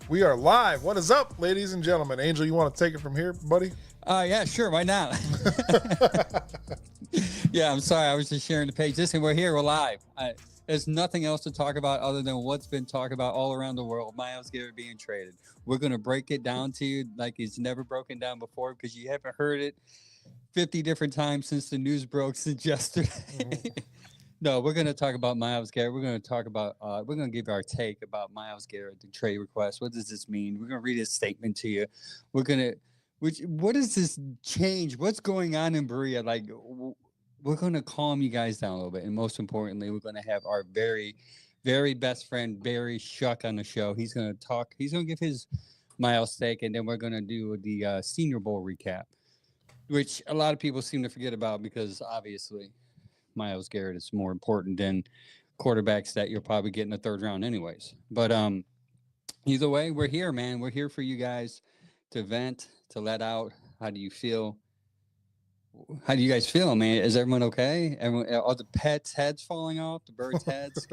We are live. What is up, ladies and gentlemen? Angel, you want to take it from here, buddy? Yeah, sure. Why not? Yeah, I'm sorry. I was just sharing the page. Listen, we're here. We're live. There's nothing else to talk about other than what's been talked about all around the world. Myles Garrett being traded. We're going to break it down to you like it's never broken down before because you haven't heard it 50 different times since the news broke since yesterday. Mm-hmm. No, we're going to talk about Myles Garrett. We're going to talk about, we're going to give our take about Myles Garrett, the trade request. What does this mean? We're going to read his statement to you. We're going to, what is this change? What's going on in Berea? Like, we're going to calm you guys down a little bit. And most importantly, we're going to have our very, very best friend, Barry Shuck, on the show. He's going to talk, he's going to give his Myles take, and then we're going to do the Senior Bowl recap, which a lot of people seem to forget about because obviously Myles Garrett is more important than quarterbacks that you'll probably get in the third round anyways. But either way, we're here, man. We're here for you guys to vent, to let out. How do you feel? How do you guys feel, man? Is everyone okay? Everyone, are the pets' heads falling off? The birds' heads?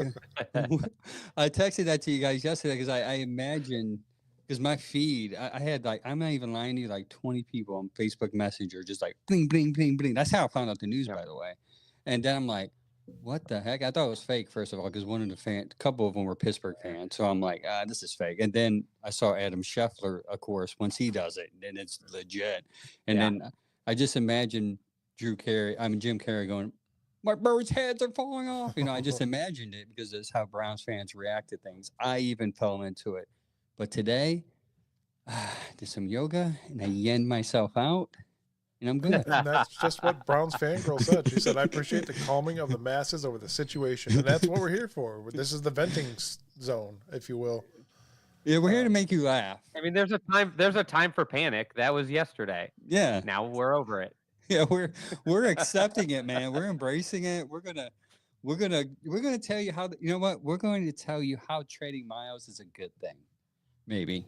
I texted that to you guys yesterday because I imagine, because my feed, I had like, I'm not even lying to you, like 20 people on Facebook Messenger, just like bling, bling, bling, bling. That's how I found out the news, by the way. And then I'm like, what the heck? I thought it was fake, first of all, because one of the fans, a couple of them were Pittsburgh fans. So I'm like, this is fake. And then I saw Adam Scheffler, of course, once he does it, then it's legit. And then I just imagine Jim Carrey going, my birds' heads are falling off. You know, I just imagined it because it's how Browns fans react to things. I even fell into it. But today, I did some yoga and I yenned myself out. And I'm good. And that's just what Brown's fangirl said. She said, I appreciate the calming of the masses over the situation. And that's what we're here for. This is the venting zone, if you will. Yeah, we're here to make you laugh. I mean, there's a time for panic. That was yesterday. Yeah. Now we're over it. Yeah, we're accepting it, man. We're embracing it. We're gonna tell you how, you know what? We're going to tell you how trading Myles is a good thing. Maybe.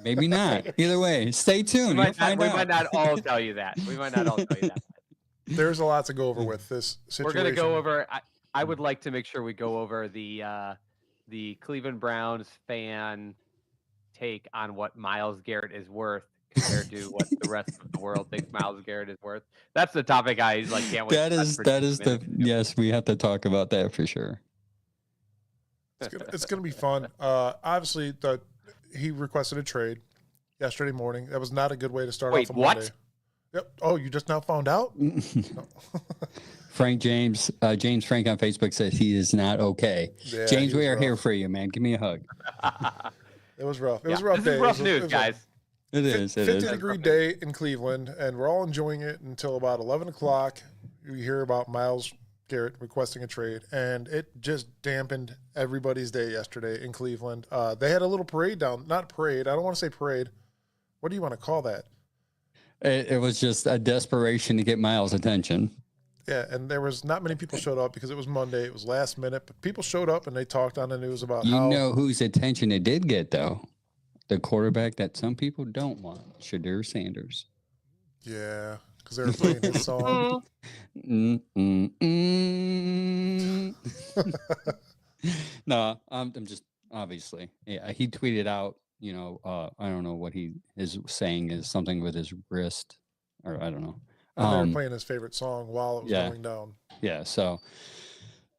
Maybe not. Either way, stay tuned. We might not all tell you that. We might not all tell you that. There's a lot to go over with this situation. We're going to go over. I would like to make sure we go over the Cleveland Browns fan take on what Myles Garrett is worth compared to what the rest of the world thinks Myles Garrett is worth. That's the topic I can't wait. That is yes, we have to talk about that for sure. It's gonna be fun. Obviously, he requested a trade yesterday morning. That was not a good way to start off a Monday. What? Yep. Oh, you just now found out? James Frank on Facebook says he is not okay. Yeah, James, we are here for you, man. Give me a hug. It was rough. It was a rough day. This is rough news, guys. It is. 50-degree day in Cleveland, and we're all enjoying it until about 11 o'clock. You hear about Myles Garrett requesting a trade, and it just dampened everybody's day yesterday in Cleveland. They had a little parade not parade. I don't want to say parade. What do you want to call that? It was just a desperation to get Myles' attention. Yeah, and there was not many people showed up because it was Monday. It was last minute, but people showed up and they talked on the news about how. You know whose attention it did get, though? The quarterback that some people don't want, Shadur Sanders. Yeah, because they were playing his song. No, I'm just obviously. Yeah, he tweeted out, you know, I don't know what he is saying is something with his wrist, or I don't know. They were playing his favorite song while it was going down. Yeah, so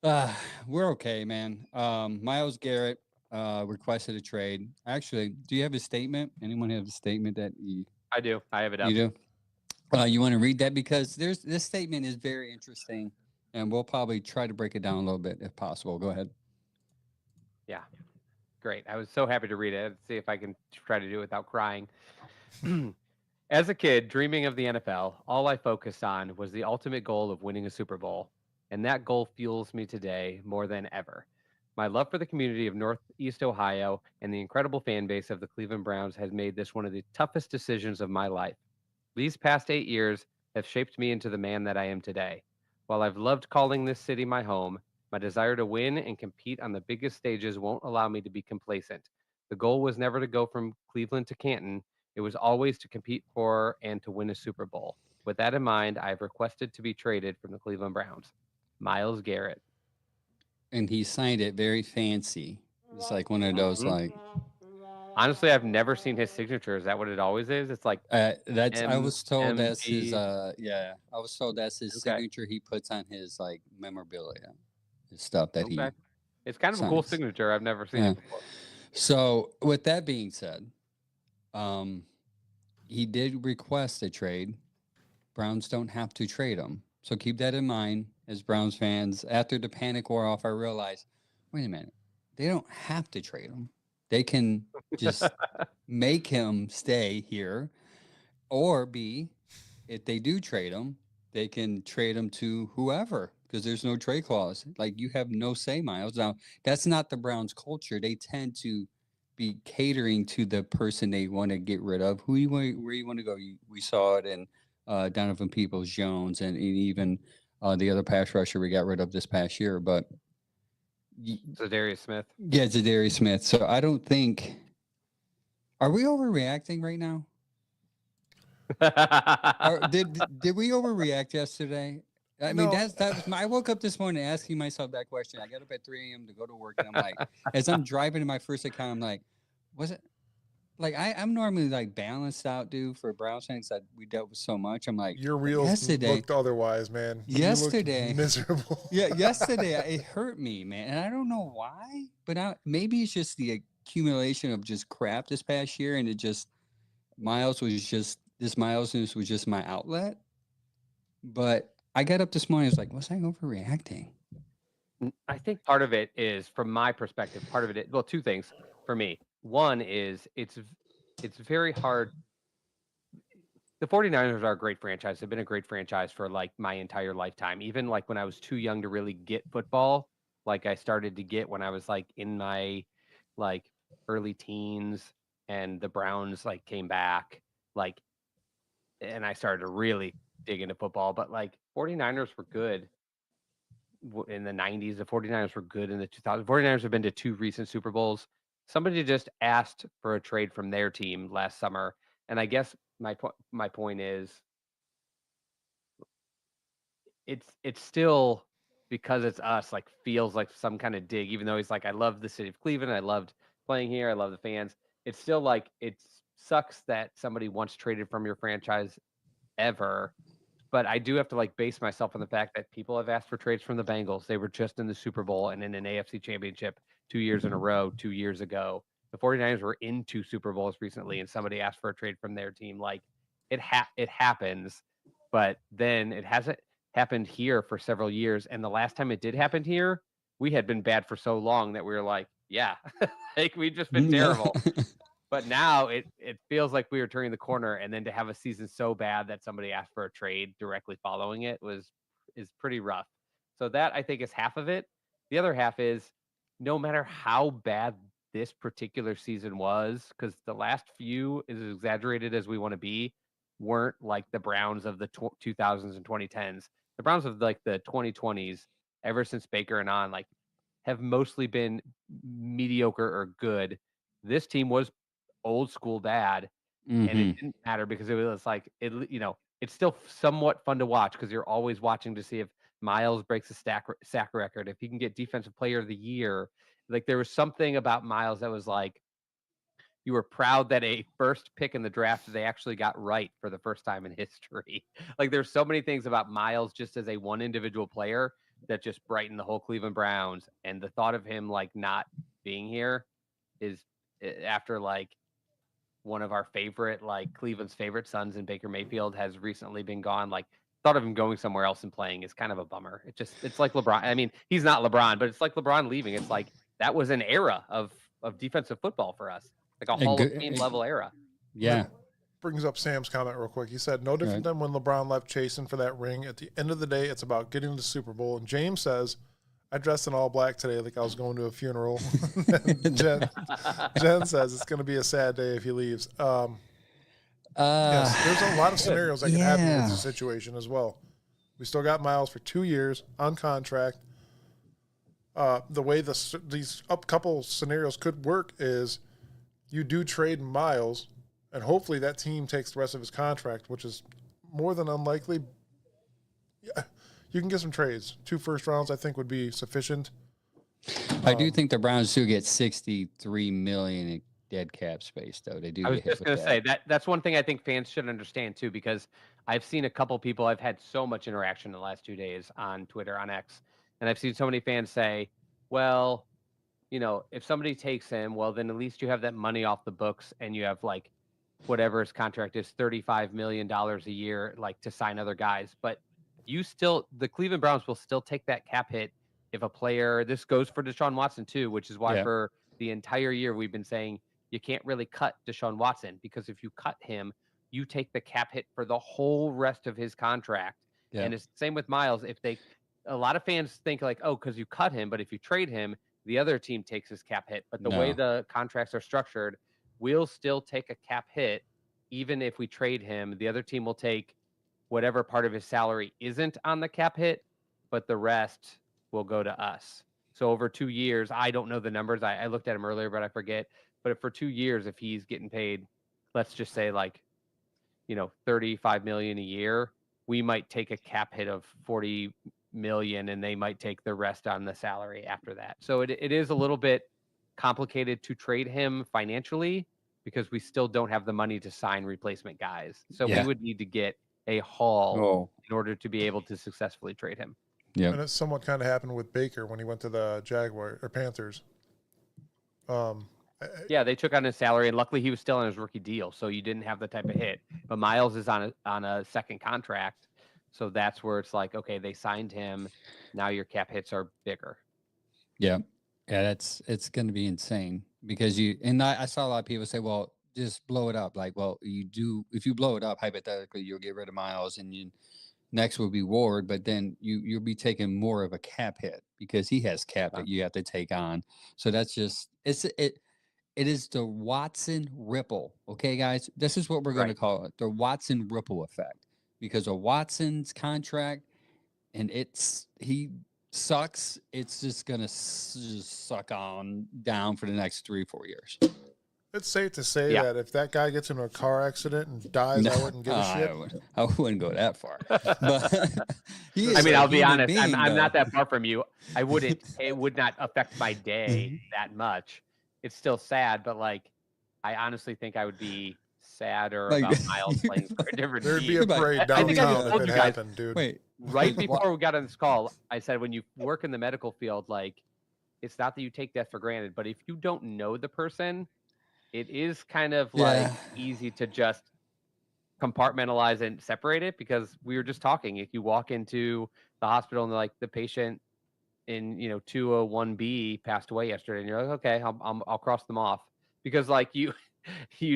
we're okay, man. Myles Garrett requested a trade. Actually, do you have a statement? Anyone have a statement that you? I do. I have it up. You do? You want to read that? Because this statement is very interesting, and we'll probably try to break it down a little bit if possible. Go ahead. Yeah. Great. I was so happy to read it. Let's see if I can try to do it without crying. As a kid, dreaming of the NFL, all I focused on was the ultimate goal of winning a Super Bowl, and that goal fuels me today more than ever. My love for the community of Northeast Ohio and the incredible fan base of the Cleveland Browns has made this one of the toughest decisions of my life. These past 8 years have shaped me into the man that I am today. While I've loved calling this city my home, my desire to win and compete on the biggest stages won't allow me to be complacent. The goal was never to go from Cleveland to Canton. It was always to compete for and to win a Super Bowl. With that in mind, I have requested to be traded from the Cleveland Browns. Myles Garrett. And he signed it very fancy. It's like one of those, like, Honestly, I've never seen his signature. Is that what it always is? It's like That's I M was told M that's his P. yeah, I was told that's his Okay, signature he puts on his like memorabilia, his stuff that okay. he It's kind of a cool signs. signature. I've never seen Yeah. it before. So with that being said, um he did request a trade. Browns don't have to trade him. So keep that in mind as Browns fans. After the panic wore off, I realized, wait a minute, they don't have to trade him. They can just make him stay here, or B, if they do trade him, they can trade him to whoever because there's no trade clause. Like you have no say, Miles. Now that's not the Browns' culture. They tend to be catering to the person they want to get rid of. Where you want to go? We saw it in Donovan Peoples Jones and even the other pass rusher we got rid of this past year. But So Darius Smith. yeah, Zadarius Smith. So I don't think. Are we overreacting right now? Did we overreact yesterday? I mean, No, that was I woke up this morning asking myself that question. I got up at 3 a.m. to go to work, and I'm like, as I'm driving to my first account, I'm like, was it like I'm normally like balanced out, dude, for Browns fans that we dealt with so much. I'm like, your but wheels yesterday, looked otherwise, man. You looked yesterday, miserable. yeah, yesterday it hurt me, man, and I don't know why, but maybe it's just the accumulation of just crap this past year, and it just Miles was just this Miles news was just my outlet. But I got up this morning. I was like, was I overreacting? I think part of it is, from my perspective, part of it. Well, two things for me. One is it's very hard. The 49ers are a great franchise. They've been a great franchise for like my entire lifetime. Even like when I was too young to really get football, like I started to get when I was like in my like early teens, and the Browns like came back, like, and I started to really dig into football. But like 49ers were good in the 90s. The 49ers were good in the 2000s. 49ers have been to two recent Super Bowls. Somebody just asked for a trade from their team last summer, and I guess my point is it's still, because it's us, like feels like some kind of dig, even though he's like, I love the city of Cleveland, I loved playing here, I love the fans. It's still like it sucks that somebody once traded from your franchise ever. But I do have to like base myself on the fact that people have asked for trades from the Bengals. They were just in the Super Bowl and in an AFC championship 2 years in a row 2 years ago. The 49ers were in two Super Bowls recently, and somebody asked for a trade from their team. Like it happens, but then it hasn't happened here for several years. And the last time it did happen here, we had been bad for so long that we were like, yeah, like we've just been terrible. But now it feels like we were turning the corner, and then to have a season so bad that somebody asked for a trade directly following it is pretty rough. So that, I think, is half of it. The other half is, no matter how bad this particular season was, because the last few, as exaggerated as we want to be, weren't like the Browns of the 2000s and 2010s. The Browns of like the 2020s, ever since Baker and on, like have mostly been mediocre or good. This team was old school bad, and it Mm-hmm. didn't matter because it was like it's still somewhat fun to watch because you're always watching to see if Myles breaks a sack record, if he can get defensive player of the year. Like there was something about Myles that was like, you were proud that a first pick in the draft they actually got right for the first time in history. Like there's so many things about Myles just as a one individual player that just brightened the whole Cleveland Browns. And the thought of him like not being here is, after like one of our favorite, like Cleveland's favorite sons in Baker Mayfield has recently been gone. Like thought of him going somewhere else and playing is kind of a bummer. It's like LeBron. I mean, he's not LeBron, but it's like LeBron leaving. It's like that was an era of defensive football for us, like a Hall of Fame level era. Yeah. That brings up Sam's comment real quick. He said, no different Right. than when LeBron left chasing for that ring. At the end of the day, it's about getting to the Super Bowl. And James says, I dressed in all black today like I was going to a funeral. Jen says it's going to be a sad day if he leaves. Yes, there's a lot of scenarios that can happen with Yeah. the situation as well. We still got Myles for 2 years on contract. The way these up couple scenarios could work is you do trade Myles, and hopefully that team takes the rest of his contract, which is more than unlikely. Yeah, you can get some trades. 2 first rounds, I think, would be sufficient. I do think the Browns do get $63 million dead cap space, though. They do I was get hit just with going to say that. that's one thing I think fans should understand too, because I've seen a couple people. I've had so much interaction in the last 2 days on Twitter, on X, and I've seen so many fans say, "Well, if somebody takes him, well, then at least you have that money off the books, and you have like whatever his contract is, $35 million a year, like to sign other guys. But the Cleveland Browns will still take that cap hit if a player. This goes for Deshaun Watson too, which is why for the entire year we've been saying you can't really cut Deshaun Watson, because if you cut him, you take the cap hit for the whole rest of his contract. Yeah. And it's the same with Myles. A lot of fans think like, oh, because you cut him, but if you trade him, the other team takes his cap hit. But the way No. the contracts are structured, we'll still take a cap hit. Even if we trade him, the other team will take whatever part of his salary isn't on the cap hit, but the rest will go to us. So over 2 years, I don't know the numbers. I looked at him earlier, but I forget. But for 2 years, if he's getting paid, let's just say like, 35 million a year, we might take a cap hit of 40 million, and they might take the rest on the salary after that. So it is a little bit complicated to trade him financially, because we still don't have the money to sign replacement guys. So we would need to get a haul in order to be able to successfully trade him. Yeah. And it somewhat kind of happened with Baker when he went to the Jaguars or Panthers. Yeah, they took on his salary, and luckily he was still on his rookie deal, so you didn't have the type of hit. But Myles is on a second contract, so that's where it's like, okay, they signed him. Now your cap hits are bigger. Yeah. Yeah, it's going to be insane, because I saw a lot of people say, well, just blow it up. Like, well, if you blow it up, hypothetically, you'll get rid of Myles, and next will be Ward, but then you'll be taking more of a cap hit, because he has cap that you have to take on. So that's just, it is the Watson ripple. Okay, guys, this is what we're going to call it. The Watson ripple effect, because of Watson's contract, and he sucks. It's just going to suck on down for the next 3-4 years. It's safe to say that if that guy gets into a car accident and dies, I wouldn't give a shit. I wouldn't go that far. But I'll be honest. I'm not that far from you. I wouldn't. It would not affect my day that much. It's still sad, but like, I honestly think I would be sadder about Myles playing for a different team. There'd be a parade downtown if it happened, dude. Wait, right before we got on this call, I said, when you work in the medical field, like, it's not that you take death for granted, but if you don't know the person, it is kind of like easy to just compartmentalize and separate it, because we were just talking. If you walk into the hospital and like the patient in 201B passed away yesterday, and you're like, okay, I'll cross them off, because like you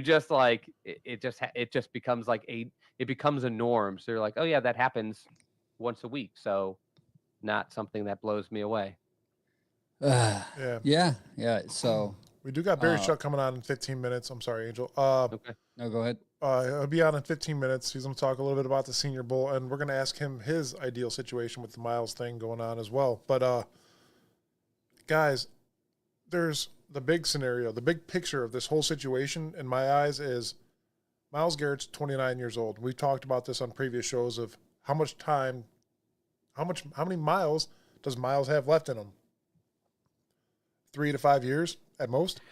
just like it just becomes like it becomes a norm. So you're like, oh yeah, that happens once a week, so not something that blows me away. Yeah. So we do got Barry Shuck coming on in 15 minutes. I'm sorry, Angel. Okay. No, go ahead. He'll be on in 15 minutes. He's going to talk a little bit about the Senior Bowl, and we're going to ask him his ideal situation with the Myles thing going on as well. But, guys, there's the big scenario, the big picture of this whole situation in my eyes is Myles Garrett's 29 years old. We've talked about this on previous shows of how many miles does Myles have left in him? 3 to 5 years at most?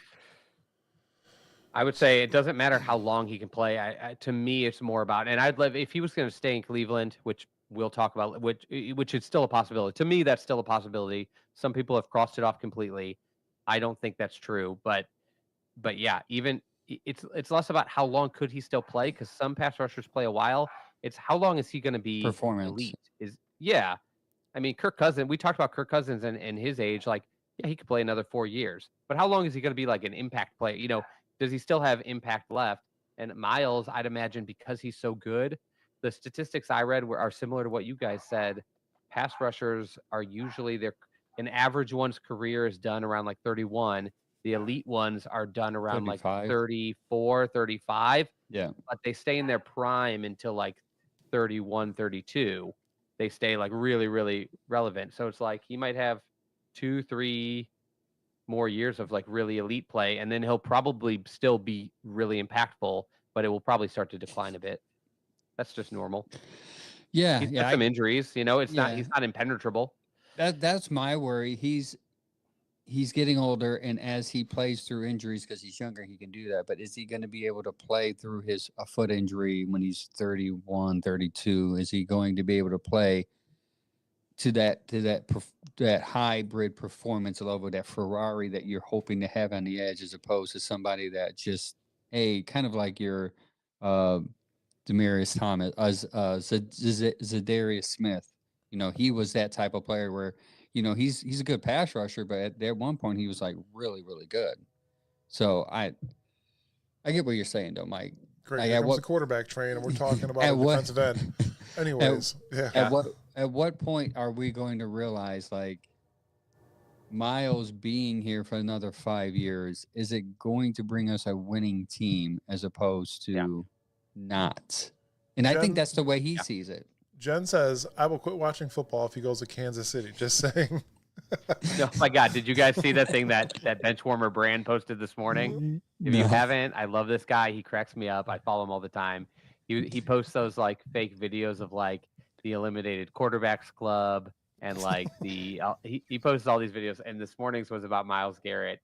I would say it doesn't matter how long he can play. To me, it's more about, and I'd love if he was going to stay in Cleveland, which we'll talk about, which is still a possibility. To me, that's still a possibility. Some people have crossed it off completely. I don't think that's true, but yeah, even it's less about how long could he still play, because some pass rushers play a while. It's how long is he going to be elite? I mean, Kirk Cousins. We talked about Kirk Cousins and his age. Like, yeah, he could play another 4 years, but how long is he going to be like an impact player? Does he still have impact left? And Myles, I'd imagine, because he's so good, the statistics I read are similar to what you guys said. Pass rushers are usually an average one's career is done around like 31. The elite ones are done around 35. Like 34, 35. Yeah. But they stay in their prime until like 31, 32. They stay like really, really relevant. So it's like he might have 2-3 more years of like really elite play, and then he'll probably still be really impactful, but it will probably start to decline a bit. That's just normal. He's got some injuries, it's not, he's not impenetrable. That's my worry. he's getting older, and as he plays through injuries, because he's younger, he can do that. But is he going to be able to play through a foot injury when he's 31, 32? Is he going to be able to play to that hybrid performance level, that Ferrari that you're hoping to have on the edge, as opposed to somebody that just kind of like your Demarius Thomas, Zadarius Smith. He was that type of player where he's a good pass rusher, but at one point he was like really, really good. So I get what you're saying, though, Mike. Great. Like, Here comes the quarterback train, and we're talking about a defensive end. Anyways, At what point are we going to realize, like, Myles being here for another 5 years, is it going to bring us a winning team as opposed to not? And I think that's the way he sees it. Jen says, I will quit watching football if he goes to Kansas City. Just saying. Oh my God. Did you guys see that thing that Benchwarmer Brand posted this morning? If you haven't, I love this guy. He cracks me up. I follow him all the time. He posts those like fake videos of like the eliminated quarterbacks club and like he posts all these videos. And this morning's was about Myles Garrett,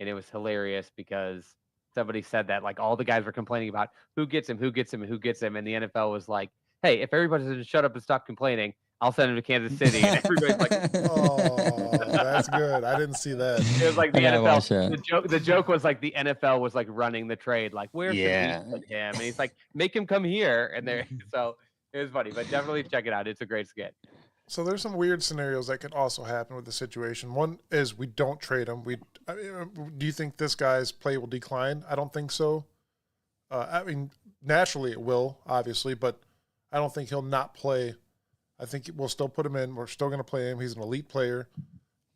and it was hilarious because somebody said that like all the guys were complaining about who gets him, and the NFL was like, hey, if everybody doesn't shut up and stop complaining, I'll send him to Kansas City. And everybody's like, oh, that's good. I didn't see that. It was like the NFL. The joke was like the NFL was like running the trade. Like, where should we put him? And he's like, make him come here. And so it was funny, but definitely check it out. It's a great skit. So there's some weird scenarios that could also happen with the situation. One is we don't trade him. Do you think this guy's play will decline? I don't think so. I mean, naturally it will, obviously, but I don't think he'll not play. I think we'll still put him in. We're still going to play him. He's an elite player.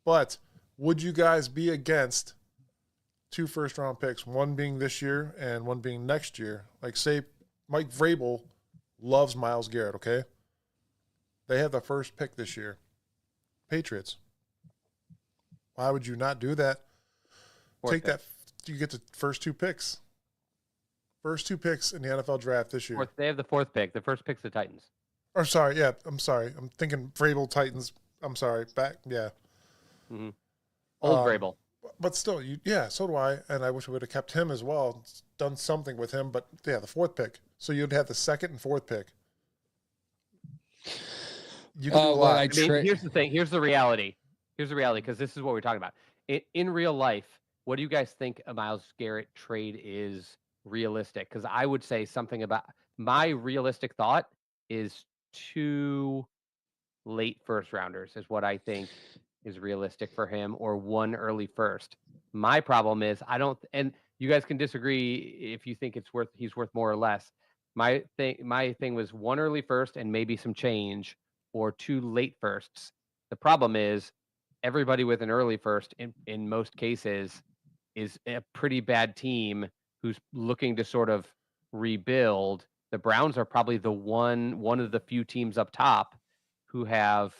But would you guys be against 2 first-round picks, one being this year and one being next year? Like, say, Mike Vrabel loves Myles Garrett, okay? They have the first pick this year. Patriots. Why would you not do that? Take that. You get the first 2 picks. First 2 picks in the NFL draft this year. They have the 4th pick. The first pick's the Titans. Or sorry, yeah, I'm sorry. I'm thinking Vrabel Titans. I'm sorry. Back, yeah. Mm-hmm. Old Vrabel. But still, so do I. And I wish we would have kept him as well, done something with him. But yeah, the 4th pick. So you'd have the 2nd and 4th pick. You can do a lot. Here's the thing. Here's the reality. Because this is what we're talking about. In real life, what do you guys think a Myles Garrett trade is realistic? Because I would say something about my realistic thought is 2 late first rounders is what I think is realistic for him, or 1 early first. My problem is and you guys can disagree if you think he's worth more or less. My thing was 1 early first and maybe some change, or 2 late firsts. The problem is everybody with an early first in most cases is a pretty bad team who's looking to sort of rebuild. The Browns are probably the one of the few teams up top who have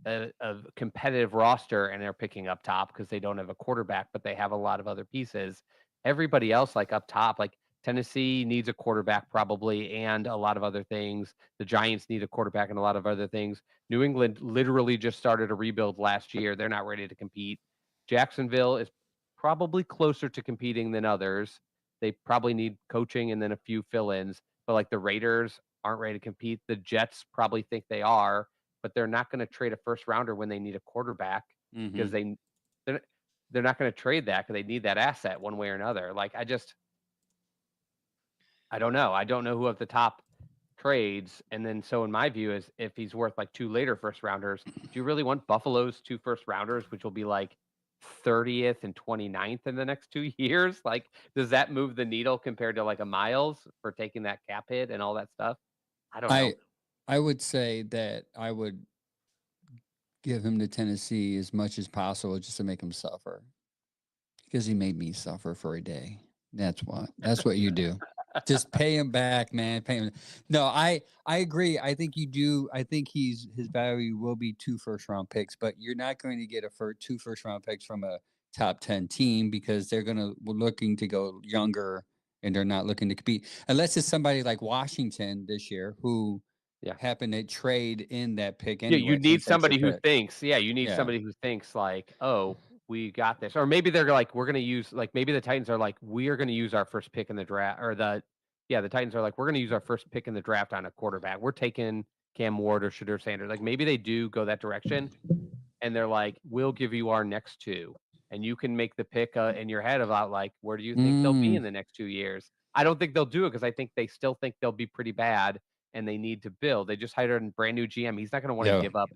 a competitive roster, and they're picking up top because they don't have a quarterback, but they have a lot of other pieces. Everybody else, like up top, like Tennessee needs a quarterback probably, and a lot of other things. The Giants need a quarterback and a lot of other things. New England literally just started a rebuild last year. They're not ready to compete. Jacksonville is probably closer to competing than others. They probably need coaching and then a few fill-ins. But like the Raiders aren't ready to compete. The Jets probably think they are, but they're not going to trade a first rounder when they need a quarterback, because they're not going to trade that because they need that asset one way or another. Like I don't know. I don't know who of the top trades. And then so in my view is if he's worth like 2 later first rounders, do you really want Buffalo's 2 first rounders, which will be like 30th and 29th in the next 2 years? Like, does that move the needle compared to like a Myles for taking that cap hit and all that stuff? I don't know. I would say that I would give him to Tennessee as much as possible just to make him suffer, because he made me suffer for a day. That's what you do. Just pay him back, man. Pay him. No, I agree. I think you do. I think his value will be 2 first-round picks, but you're not going to get 2 first-round picks from a top 10 team, because they're looking to go younger, and they're not looking to compete unless it's somebody like Washington this year who happened to trade in that pick anyway. Yeah, you need somebody who thinks. Yeah, you need somebody who thinks like, oh, we got this. Or maybe they're like, we're going to use, like, maybe the Titans are like, we are going to use our first pick in the draft, or the Titans are like, we're going to use our first pick in the draft on a quarterback. We're taking Cam Ward or Shadur Sanders. Like, maybe they do go that direction, and they're like, we'll give you our next two, and you can make the pick in your head about, like, where do you think they'll be in the next 2 years? I don't think they'll do it because I think they still think they'll be pretty bad, and they need to build. They just hired a brand new GM. He's not going to want to give up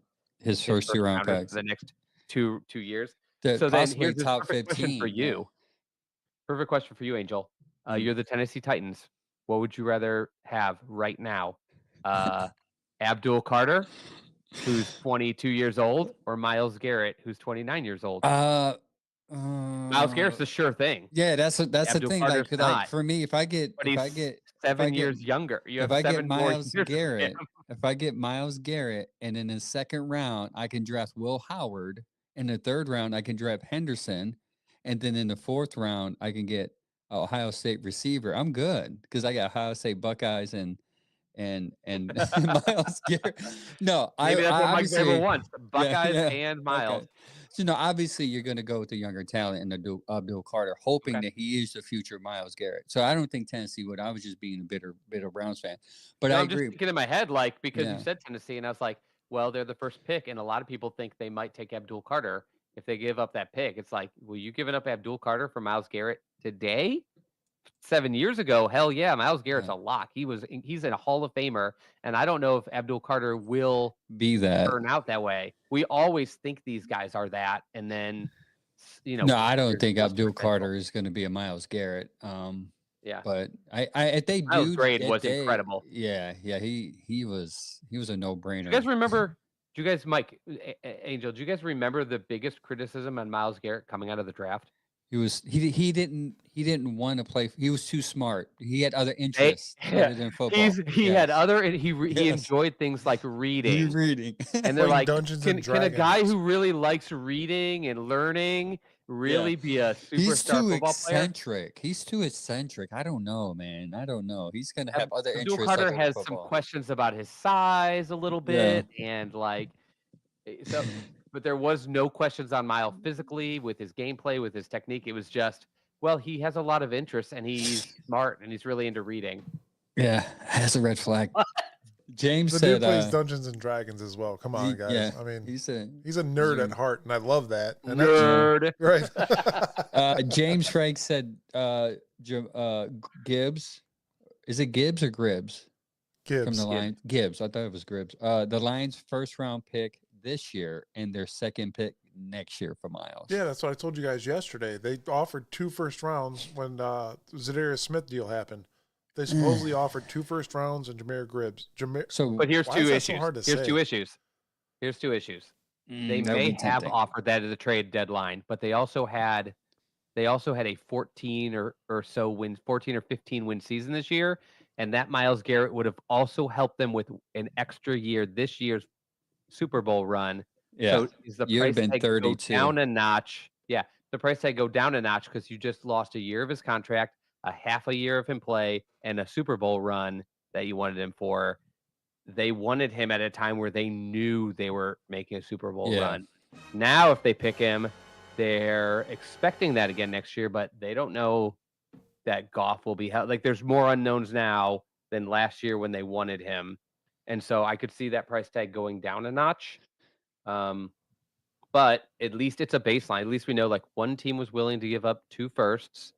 his first 2 round picks for the next two years. So then here's the top perfect 15 question for you. Perfect question for you, Angel. You're the Tennessee Titans. What would you rather have right now? Abdul Carter, who's 22 years old, or Myles Garrett, who's 29 years old? Myles Garrett's the sure thing. Yeah, that's the thing. Like for me, if I get 7 years younger, if I get Myles Garrett, if I get Myles Garrett, and in the second round I can draft Will Howard, in the third round I can draft Henderson, and then in the fourth round I can get Ohio State receiver, I'm good because I got Ohio State Buckeyes and Myles Garrett. No, maybe that's what Mike Vrabel wants: Buckeyes yeah, and Myles. Okay. So obviously you're going to go with the younger talent and the Abdul Carter, hoping that he is the future Myles Garrett. So I don't think Tennessee would. I was just being a bitter Browns fan. But I agree. I'm just thinking in my head, like, because you said Tennessee, and I was like, well, they're the first pick, and a lot of people think they might take Abdul Carter if they give up that pick. It's like, will you giving up Abdul Carter for Myles Garrett today? 7 years ago, hell yeah, Myles Garrett's a lock. He's a Hall of Famer, and I don't know if Abdul Carter will be that turn out that way. We always think these guys are that, and then No, I don't think Abdul Carter is going to be a Myles Garrett. Yeah, but if they do, Myles grade was incredible. Yeah, he was a no brainer. Do you guys remember? Do you guys, Mike, Angel? Do you guys remember the biggest criticism on Myles Garrett coming out of the draft? He didn't want to play. He was too smart. He had other interests other than football. He had other. He enjoyed things like reading. And they're like, can a guy who really likes reading and learning really be a superstar football player? He's too eccentric. I don't know, man. I don't know. He's gonna have other interests. Abdul Carter has some questions about his size a little bit, and like so. But there was no questions on Myles physically, with his gameplay, with his technique. It was just, well, he has a lot of interests, and he's smart, and he's really into reading. Yeah, that's a red flag. James the said, dude plays Dungeons and Dragons as well. Come on, guys. Yeah, I mean, he's a nerd at heart, and I love that. And nerd, right? James Frank said, Gibbs. Is it Gibbs or Gribbs? Gibbs from the Lions. Gibbs. I thought it was Gribbs. The Lions' first round pick this year and their second pick next year for Myles. Yeah, that's what I told you guys yesterday. They offered 2 first rounds when the Zadarius Smith deal happened. They supposedly offered 2 first rounds and Jameer Gibbs. But here's 2 issues. Here's 2 issues. They may have offered that at the trade deadline, but they also had a 14 or 15 win season this year, and that Myles Garrett would have also helped them with an extra year this year's Super Bowl run. Yeah. So is the price tag go down a notch? Yeah, the price tag go down a notch because you just lost a year of his contract, a half a year of him play, and a Super Bowl run that you wanted him for. They wanted him at a time where they knew they were making a Super Bowl run. Now, if they pick him, they're expecting that again next year, but they don't know that Goff will be held. Like, there's more unknowns now than last year when they wanted him. And so I could see that price tag going down a notch. But at least it's a baseline. At least we know, like, one team was willing to give up 2 firsts,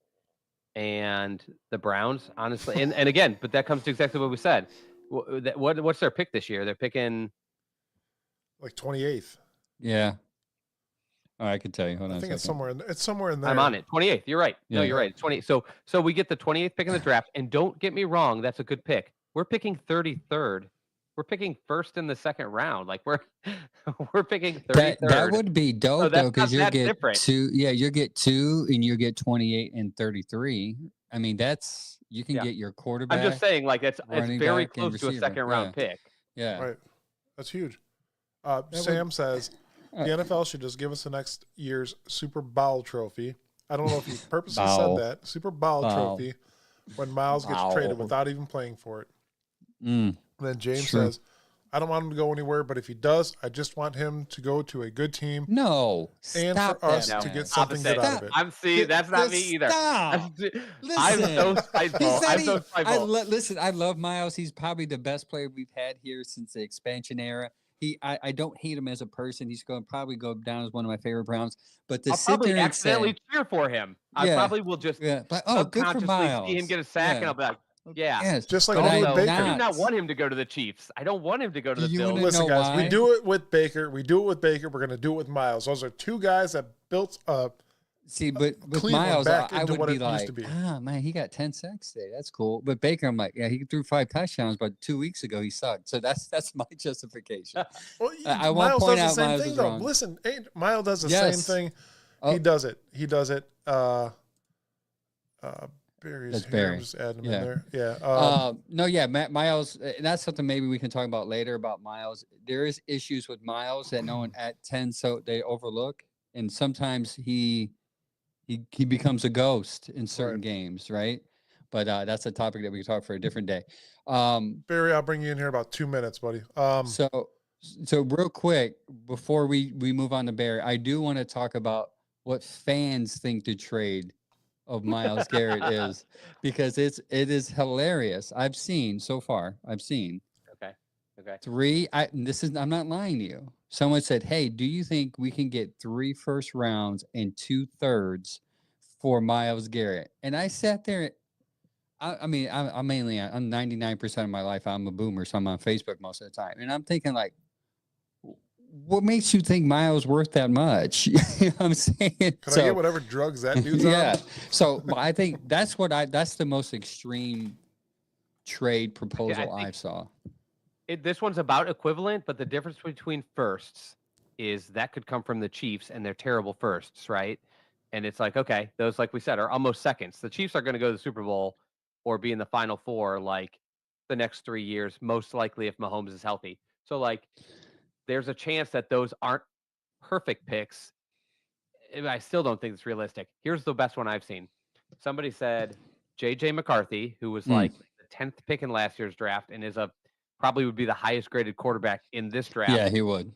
and the Browns, honestly, and again, but that comes to exactly what we said. What's their pick this year? They're picking like 28th. Yeah. Oh, I can tell you. Hold on. I think it's somewhere in there. I'm on it. 28th. You're right. Yeah. No, you're right. 20. So we get the 28th pick in the draft, and don't get me wrong, that's a good pick. We're picking 33rd. We're picking first in the second round. Like, we're picking 33rd. That would be dope though, because you get 2. Yeah, you get 2, and you get 28 and 33. I mean, you can get your quarterback. I'm just saying, like, it's very close to a second round pick. Yeah, right. That's huge. Sam says the NFL should just give us the next year's Super Bowl trophy. I don't know if he purposely said that. Super Bowl trophy when Myles gets traded without even playing for it. And then James says, I don't want him to go anywhere, but if he does, I just want him to go to a good team No, and stop for us that, to man. get something good out of it. That's not me either. Stop. I'm so Listen, spiteful. I'm so spiteful. listen, I love Myles. He's probably the best player we've had here since the expansion era. I don't hate him as a person. He's going to probably go down as one of my favorite Browns. But to I'll sit probably there and accidentally say, cheer for him. I Yeah, probably will just yeah, but good for subconsciously see him Miles. get a sack, and Yeah. I'll be like, yeah. Yes, Just like but we do with Also, Baker. I do not want him to go to the Chiefs. I don't want him to go to Do the you wanna Bills. Listen, know guys, we why? do it with Baker. We're going to do it with Myles. Those are two guys that built See, but with Cleveland Myles, back I into would what be it used like, to be. man, he got 10 sacks today. That's cool. But Baker, I'm like, yeah, he threw 5 touchdowns, but 2 weeks ago he sucked. So that's my justification. Well, I won't Myles point does out the same Myles thing, is though. wrong. Listen, Myles does the Yes. same thing. Oh, He does it. Barry's That's here. Barry. I'm just adding him Yeah. in there. Yeah. no, yeah, Myles. That's something maybe we can talk about later about Myles. There is issues with Myles that no one at 10 so they overlook, and sometimes he becomes a ghost in certain Right. games, right? But that's a topic that we can talk for a different day. Barry, I'll bring you in here about 2 minutes, buddy. So real quick before we move on to Barry, I do want to talk about what fans think the trade of Myles Garrett is, because it is hilarious. I've seen so far. Okay. 3. I'm not lying to you. Someone said, "Hey, do you think we can get 3 first rounds and 2/3 for Myles Garrett?" And I sat there. I'm 99% of my life I'm a boomer, so I'm on Facebook most of the time, and I'm thinking like, what makes you think Myles worth that much? You know what I'm saying? Can I get whatever drugs that dude's Yeah. on? So I think that's the most extreme trade proposal I saw. This one's about equivalent, but the difference between firsts is that could come from the Chiefs, and they're terrible firsts, right? And it's like, okay, those, like we said, are almost seconds. The Chiefs are going to go to the Super Bowl or be in the Final Four like the next 3 years, most likely if Mahomes is healthy. So like, there's a chance that those aren't perfect picks. I still don't think it's realistic. Here's the best one I've seen. Somebody said J.J. McCarthy, who was like the 10th pick in last year's draft and probably would be the highest graded quarterback in this draft. Yeah, he would.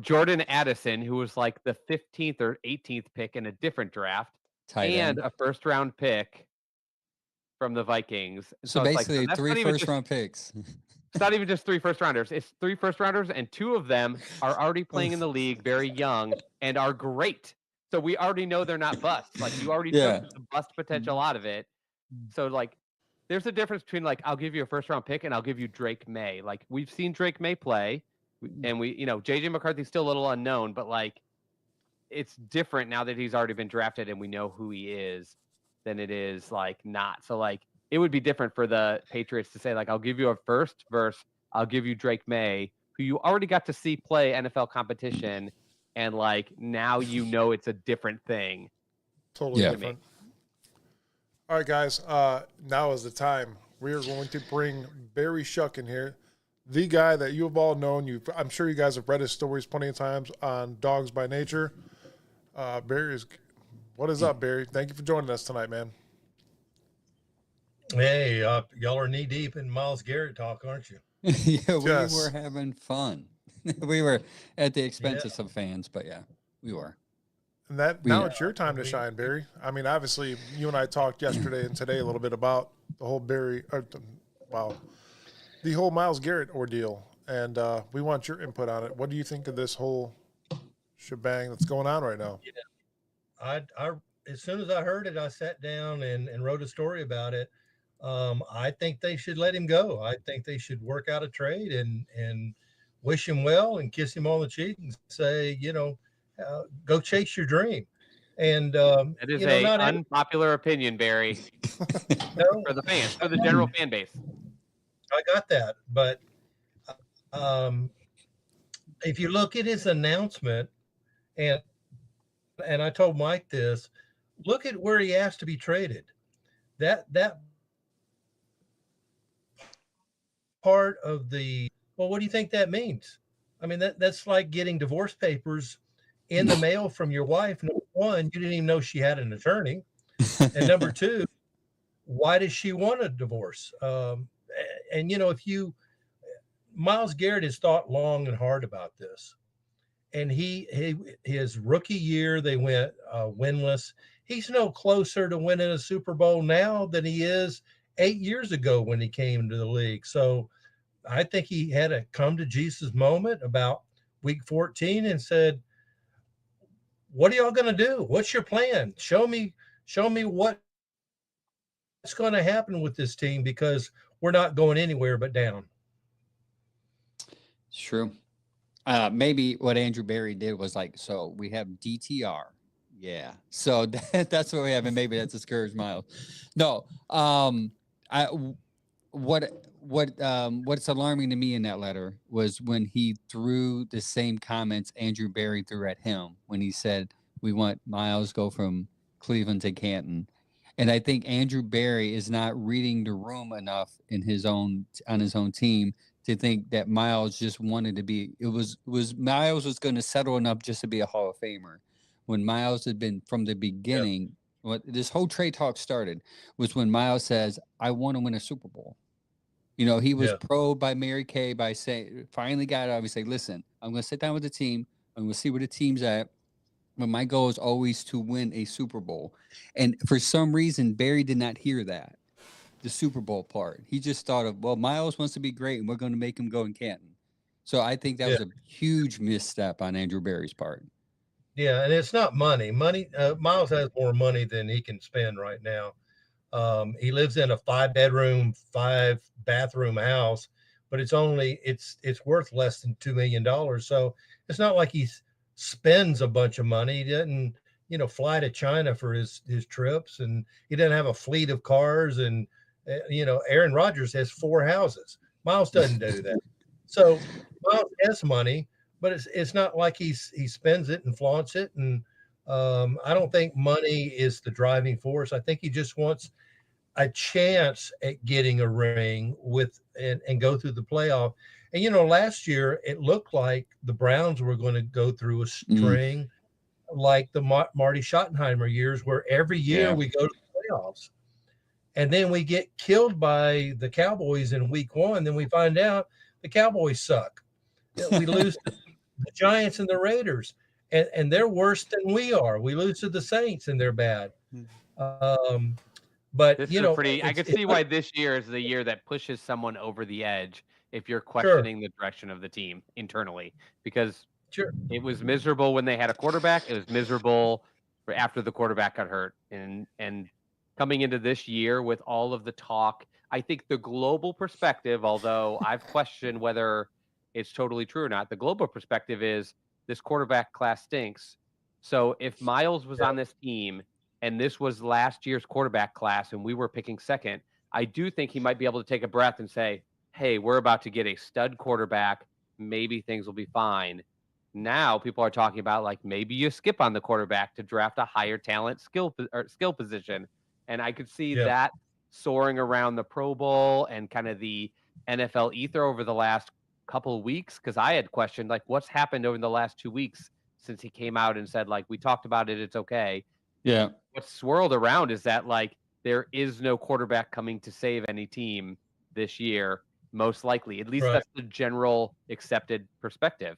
Jordan Addison, who was like the 15th or 18th pick in a different draft, and a first round pick from the Vikings. So basically, like, 3 first round picks. It's not even just 3 first rounders. It's 3 first rounders, and 2 of them are already playing in the league, very young, and are great. So we already know they're not busts. Like, you already took the bust potential out of it. So like, there's a difference between like, I'll give you a first round pick and I'll give you Drake May. Like, we've seen Drake May play, and JJ McCarthy's still a little unknown, but like, it's different now that he's already been drafted and we know who he is than it is like not. So like, it would be different for the Patriots to say like, I'll give you a first versus I'll give you Drake May, who you already got to see play NFL competition, and like, now it's a different thing. Totally different. All right, guys. Now is the time. We are going to bring Barry Shuck in here, the guy that you have all known. I'm sure you guys have read his stories plenty of times on Dogs by Nature. What is up, Barry? Thank you for joining us tonight, man. Hey, y'all are knee deep in Myles Garrett talk, aren't you? Yeah, we were having fun. We were at the expense of some fans, but yeah, we were. And now it's your time to shine, Barry. I mean, obviously, you and I talked yesterday and today a little bit about the whole the whole Myles Garrett ordeal, and we want your input on it. What do you think of this whole shebang that's going on right now? Yeah, I as soon as I heard it, I sat down and wrote a story about it. I think they should let him go. I think they should work out a trade and wish him well and kiss him on the cheek and say, go chase your dream. And it is an unpopular opinion, Barry, for the fans, for the general fan base. I got that, but if you look at his announcement, and I told Mike this, look at where he asked to be traded. That part of what do you think that means? I mean, that's like getting divorce papers in the mail from your wife. Number one, you didn't even know she had an attorney. And number two, why does she want a divorce? And if you, Myles Garrett has thought long and hard about this, and his rookie year they went winless. He's no closer to winning a Super Bowl now than he is 8 years ago when he came to the league. So I think he had a come to Jesus moment about week 14 and said, "What are y'all going to do? What's your plan? Show me what's going to happen with this team because we're not going anywhere but down." It's true. Maybe what Andrew Berry did was like, so we have DTR. Yeah. So that's what we have. And maybe that discouraged Myles. No. What's alarming to me in that letter was when he threw the same comments Andrew Berry threw at him when he said, we want Myles go from Cleveland to Canton. And I think Andrew Berry is not reading the room enough on his own team to think that Myles just wanted to be. It was Myles was going to settle enough just to be a Hall of Famer, when Myles had been from the beginning. Yep. What this whole trade talk started was when Myles says, "I want to win a Super Bowl." You know, he was probed by Mary Kay by saying, finally got out. He said, "Listen, I'm going to sit down with the team. I'm going to see where the team's at. But my goal is always to win a Super Bowl." And for some reason, Barry did not hear that, the Super Bowl part. He just thought of, well, Myles wants to be great, and we're going to make him go in Canton. So I think that was a huge misstep on Andrew Berry's part. Yeah, and it's not money. Myles has more money than he can spend right now. He lives in a 5-bedroom, 5-bathroom house, but it's worth less than $2 million. So it's not like he spends a bunch of money. He doesn't, fly to China for his trips, and he doesn't have a fleet of cars. And Aaron Rodgers has 4 houses. Myles doesn't do that. So Myles has money, but it's not like he spends it and flaunts it. And I don't think money is the driving force. I think he just wants a chance at getting a ring and go through the playoff. And, last year it looked like the Browns were going to go through a string like the Marty Schottenheimer years, where every year we go to the playoffs. And then we get killed by the Cowboys in week 1. Then we find out the Cowboys suck. We lose to the Giants and the Raiders, and they're worse than we are. We lose to the Saints, and they're bad. But this is pretty. I could see why this year is the year that pushes someone over the edge if you're questioning the direction of the team internally, because it was miserable when they had a quarterback. It was miserable after the quarterback got hurt, and coming into this year with all of the talk, I think the global perspective, although I've questioned whether it's totally true or not, the global perspective is this quarterback class stinks. So if Myles was on this team and this was last year's quarterback class and we were picking second, I do think he might be able to take a breath and say, hey, we're about to get a stud quarterback. Maybe things will be fine. Now people are talking about, like, maybe you skip on the quarterback to draft a higher talent skill position. And I could see that soaring around the Pro Bowl and kind of the NFL ether over the last couple of weeks, because I had questioned, like, what's happened over the last 2 weeks since he came out and said, like, we talked about it, it's okay. Yeah. What's swirled around is that, like, there is no quarterback coming to save any team this year, most likely. At least that's the general accepted perspective.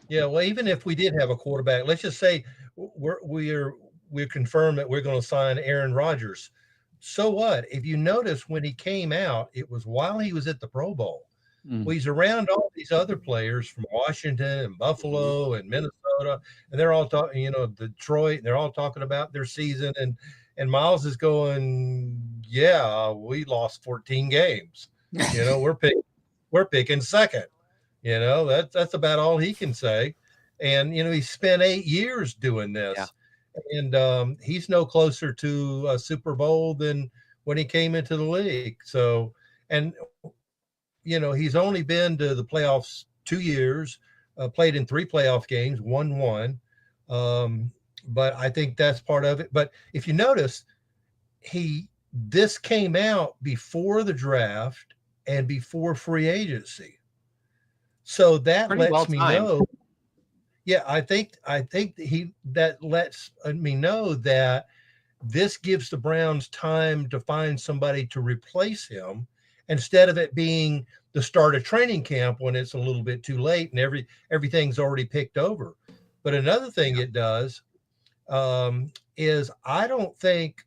Yeah, well, even if we did have a quarterback, let's just say we're confirmed that we're going to sign Aaron Rodgers. So what? If you notice, when he came out, it was while he was at the Pro Bowl. Well, he's around all these other players from Washington and Buffalo and Minnesota, and they're all talking, Detroit. They're all talking about their season, and Myles is going, yeah, we lost 14 games. We're picking second. That's about all he can say. And he spent 8 years doing this, and he's no closer to a Super Bowl than when he came into the league. So, and he's only been to the playoffs 2 years, played in 3 playoff games, won 1. But I think that's part of it. But if you notice, this came out before the draft and before free agency. So that lets me know. Yeah, I think that lets me know that this gives the Browns time to find somebody to replace him, instead of it being the start of training camp when it's a little bit too late and everything's already picked over. But another thing it does is I don't think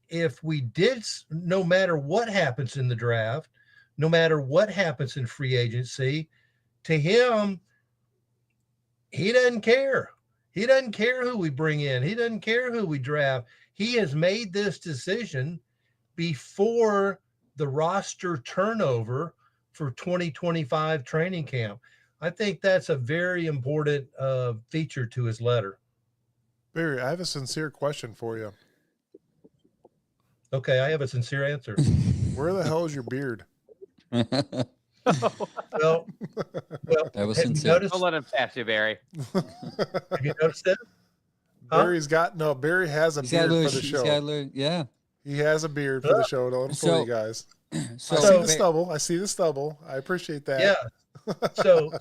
if we did, no matter what happens in the draft, no matter what happens in free agency, to him, he doesn't care. He doesn't care who we bring in. He doesn't care who we draft. He has made this decision before the roster turnover for 2025 training camp. I think that's a very important feature to his letter. Barry, I have a sincere question for you. Okay, I have a sincere answer. Where the hell is your beard? Well, That was have you sincere. noticed, Don't let him pass you, Barry. have you noticed that? Huh? Barry has a He's got a beard little, for the he's show. got a little, yeah. He has a beard for the show. Don't fool So- you guys. So, I see the stubble. I see the stubble. I appreciate that. Yeah. So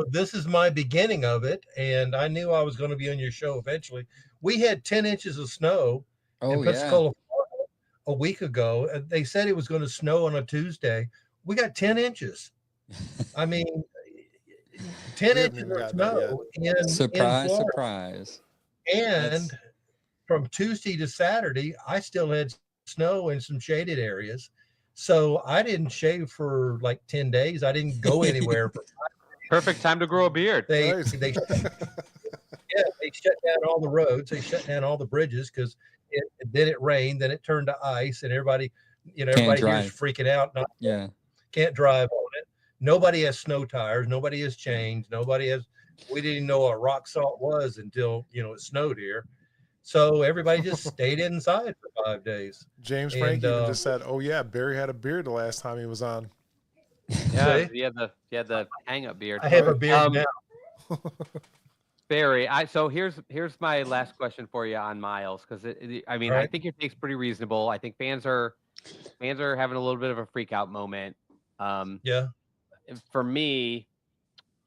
this is my beginning of it, and I knew I was going to be on your show eventually. We had 10 inches of snow in oh yeah. Pensacola Florida, a week ago. They said it was going to snow on a Tuesday. We got 10 inches. I mean, 10 We haven't inches even of gotten that snow in Surprise, Florida. surprise. And That's- from Tuesday to Saturday, I still had snow in some shaded areas. So I didn't shave for like 10 days. I didn't go anywhere. Perfect time to grow a beard. They Right. they shut down all the roads. They shut down all the bridges because then it rained, then it turned to ice, and everybody here's drive. freaking out. Yeah. Can't drive on it. Nobody has snow tires. Nobody has chains. Nobody has. We didn't even know what rock salt was until it snowed here. So everybody just stayed inside for 5 days. James And, Frank even just said, "Oh yeah, Barry had a beard the last time he was on." Yeah, See? you had the hang up beard. I have a beard now. Barry, so here's my last question for you on Myles, because I mean, I Right. think your take's pretty reasonable. I think fans are having a little bit of a freak out moment. Yeah. For me,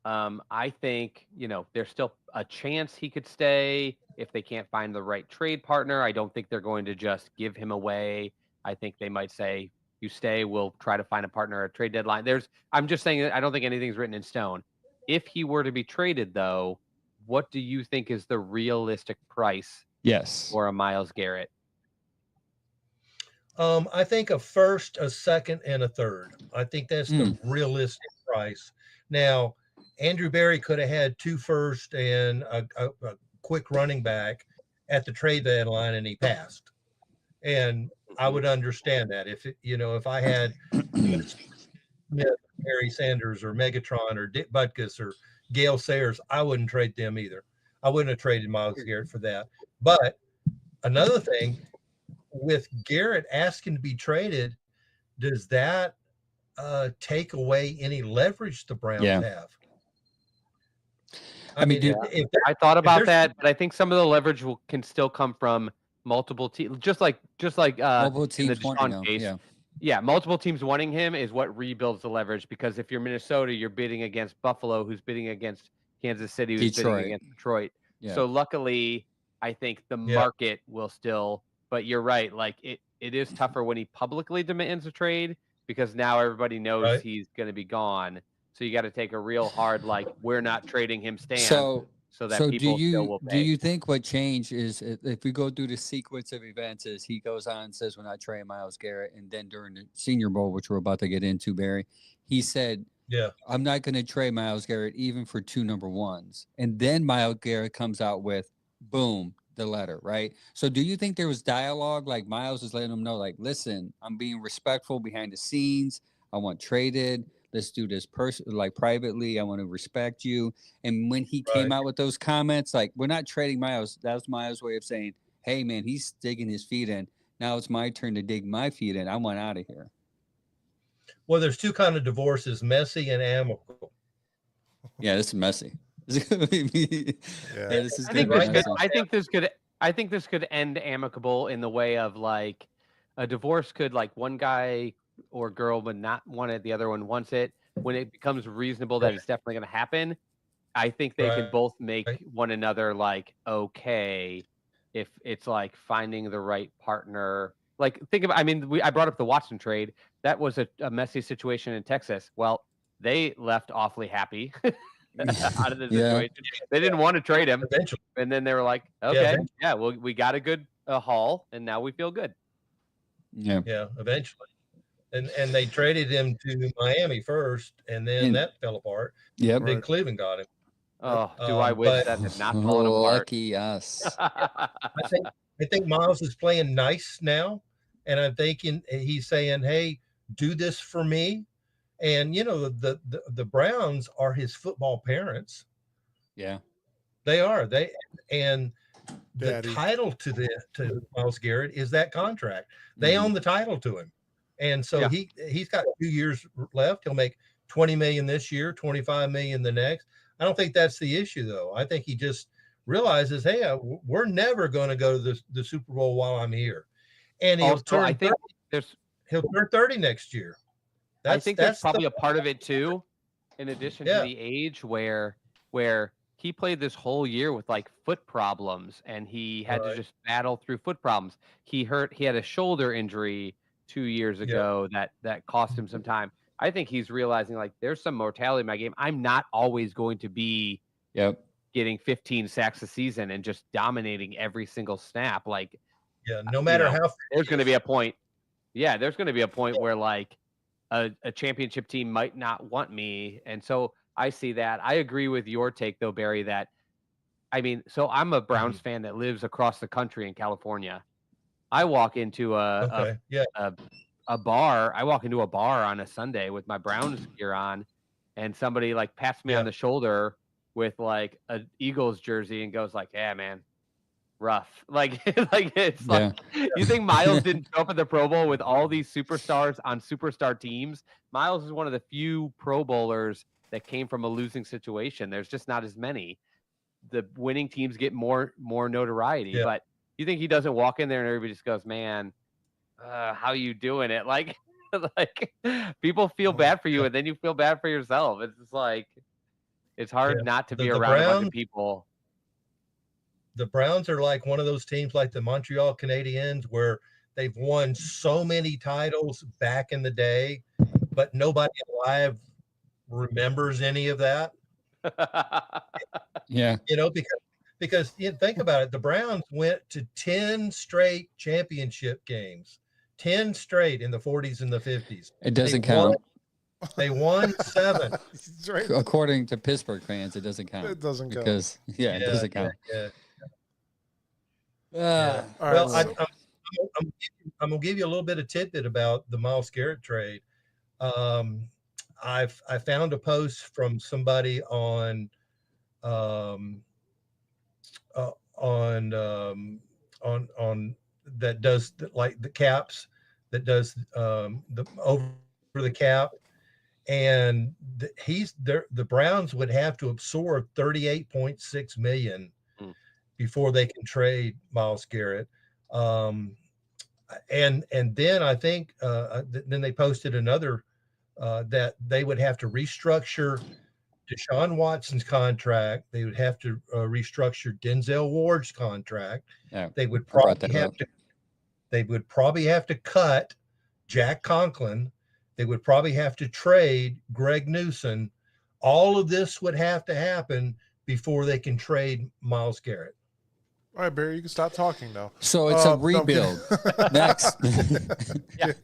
I think there's still a chance he could stay if they can't find the right trade partner. I don't think they're going to just give him away. I think they might say, "You stay, we'll try to find a partner at trade deadline." I'm just saying that I don't think anything's written in stone. If he were to be traded, though, what do you think is the realistic price Yes. for a Myles Garrett? I think a first, a second, and a third. I think that's the realistic price. Now, Andrew Berry could have had 2 firsts and a quick running back at the trade deadline, and he passed. And I would understand that if I had Smith, Harry Sanders, or Megatron, or Dick Butkus, or Gale Sayers, I wouldn't trade them either. I wouldn't have traded Myles Garrett for that. But another thing, with Garrett asking to be traded, does that take away any leverage the Browns have? I mean, dude, I thought about that, but I think some of the leverage can still come from multiple teams, just like multiple in the teams wanting Deshaun him. case. Yeah. Yeah, multiple teams wanting him is what rebuilds the leverage, because if you're Minnesota, you're bidding against Buffalo, who's bidding against Kansas City, who's bidding against Detroit. Yeah. So luckily, I think the market will still. But you're right, like it is tougher when he publicly demands a trade, because now everybody knows he's going to be gone. So you got to take a real hard, like, we're not trading him stand. So that people still will pay. Do you think what changed is if we go through the sequence of events is he goes on and says, "We're not trading Myles Garrett," and then during the Senior Bowl, which we're about to get into, Barry, he said, "I'm not going to trade Myles Garrett even for 2 number 1s." And then Myles Garrett comes out with, boom, the letter, right? So do you think there was dialogue, like Myles is letting him know, like, listen, I'm being respectful behind the scenes. I want traded. Let's do this privately. I want to respect you. And when he came out with those comments, like, we're not trading Myles, that was Myles' way of saying, hey, man, he's digging his feet in. Now it's my turn to dig my feet in. I want out of here. Well, there's 2 kinds of divorces, messy and amicable. Yeah, this is messy. This is I think this could end amicable in the way of, like, a divorce could, like, one guy or girl would not want it, the other one wants it. When it becomes reasonable that it's definitely going to happen, I think they can both make one another, like, okay, if it's like finding the right partner Like, think about, I mean, I brought up the Watson trade. That was a messy situation in Texas. Well, they left awfully happy out of the situation. They didn't want to trade him. Eventually. And then they were like, okay, yeah, well, we got a good haul, and now we feel good. Yeah. Yeah, eventually. And they traded him to Miami first, and then that fell apart. Yep. Then Cleveland got him. Oh, do I wish that had not fallen apart. Lucky us. I think Myles is playing nice now, and I'm thinking he's saying, "Hey, do this for me." And you know, the Browns are his football parents. Yeah, they are. And the Daddy. title to Myles Garrett is that contract. They own the title to him, and so he's got 2 years left. He'll make $20 million this year, $25 million the next. I don't think that's the issue, though. I think he just realizes, hey, we're never going to go to the Super Bowl while I'm here, and he'll turn 30 next year. I think that's probably a part of it too, in addition to the age where he played this whole year with like foot problems, and he had to just battle through foot problems. He had a shoulder injury 2 years ago that cost him some time. I think he's realizing like there's some mortality in my game. I'm not always going to be getting 15 sacks a season and just dominating every single snap. Like, no matter how there's going to be a point. Yeah, there's going to be a point where like a championship team might not want me. And so I see that. I agree with your take though, Barry, that I mean, so I'm a Browns fan that lives across the country in California. I walk into a bar. I walk into a bar on a Sunday with my Browns gear on, and somebody like pats me on the shoulder with like an Eagles jersey and goes like, "Yeah, man, rough." Like it's like, you think Myles didn't show up at the Pro Bowl with all these superstars on superstar teams? Myles is one of the few Pro Bowlers that came from a losing situation. There's just not as many. The winning teams get more notoriety, but you think he doesn't walk in there and everybody just goes, "Man, how you doing it?" Like people feel bad for you, and then you feel bad for yourself. It's just like it's hard not to be around a bunch of people. The Browns are like one of those teams like the Montreal Canadiens where they've won so many titles back in the day, but nobody alive remembers any of that. You know, because think about it, the Browns went to 10 straight championship games, 10 straight in the 40s and the 50s. It doesn't count. They won 7. According to Pittsburgh fans, it doesn't count. It doesn't count. Because it doesn't count. Well, I'm gonna give you a little bit of tidbit about the Myles Garrett trade. I found a post from somebody on that does like the caps, that does the over the cap, and the Browns would have to absorb $38.6 million before they can trade Myles Garrett. And then I think then they posted another that they would have to restructure Deshaun Watson's contract. They would have to restructure Denzel Ward's contract. They would probably have to cut Jack Conklin. They would probably have to trade Greg Newsom. All of this would have to happen before they can trade Myles Garrett. All right, Barry, you can stop talking now. So it's a rebuild. Next.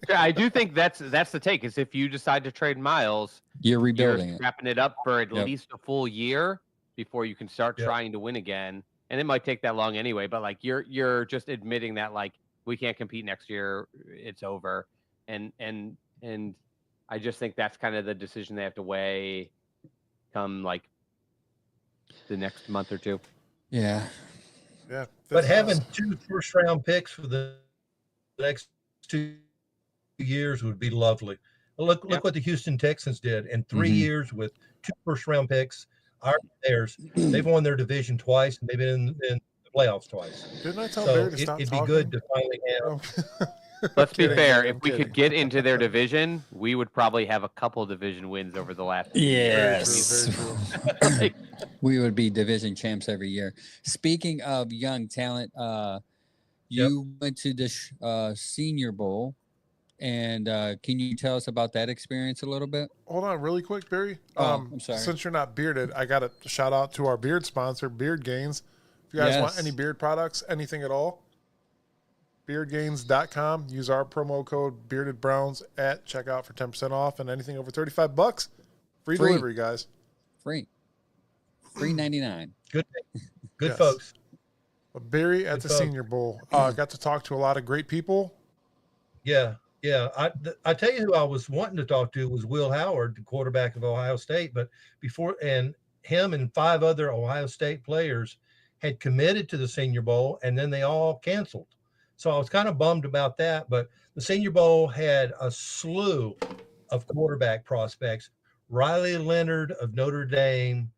I do think that's the take, is if you decide to trade Myles, you're rebuilding it. Wrapping it up for at least a full year before you can start trying to win again. And it might take that long anyway, but like you're just admitting that like we can't compete next year, it's over. And I just think that's kind of the decision they have to weigh come like the next month or two. Yeah. Yeah, but having 2 first-round picks for the next 2 years would be lovely. Look what the Houston Texans did in 3 years with 2 first-round picks. They've won their division twice, and they've been in the playoffs twice. Didn't I tell Barry to stop it'd talking? be good to finally have. Let's be fair. If we could get into their division, we would probably have a couple division wins over the last. Yes. We would be division champs every year. Speaking of young talent, You went to the Senior Bowl, and can you tell us about that experience a little bit? Hold on really quick, Barry. I'm sorry. Since you're not bearded, I got to shout out to our beard sponsor, Beard Gains. If you guys want any beard products, anything at all, beardgains.com. Use our promo code beardedbrowns at checkout for 10% off, and anything over $35, free delivery, guys. Free 99. Good yes. Folks. But Barry at the Senior Bowl, got to talk to a lot of great people. Yeah. I tell you who I was wanting to talk to was Will Howard, the quarterback of Ohio State. But him and 5 other Ohio State players had committed to the Senior Bowl, and then they all canceled. So I was kind of bummed about that. But the Senior Bowl had a slew of quarterback prospects: Riley Leonard of Notre Dame,